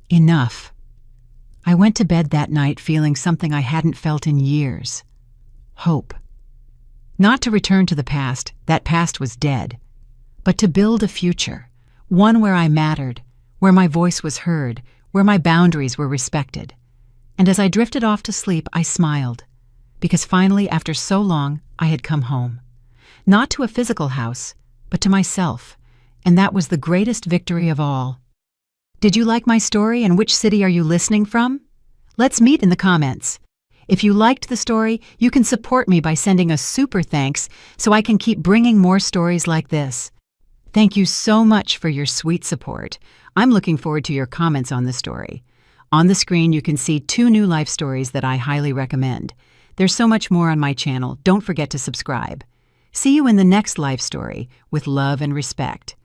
"Enough." I went to bed that night feeling something I hadn't felt in years. Hope. Not to return to the past, that past was dead, but to build a future, one where I mattered, where my voice was heard, where my boundaries were respected. And as I drifted off to sleep, I smiled, because finally, after so long, I had come home. Not to a physical house, but to myself, and that was the greatest victory of all. Did you like my story, and which city are you listening from? Let's meet in the comments. If you liked the story, you can support me by sending a super thanks so I can keep bringing more stories like this. Thank you so much for your sweet support. I'm looking forward to your comments on the story. On the screen, you can see 2 new life stories that I highly recommend. There's so much more on my channel. Don't forget to subscribe. See you in the next life story with love and respect.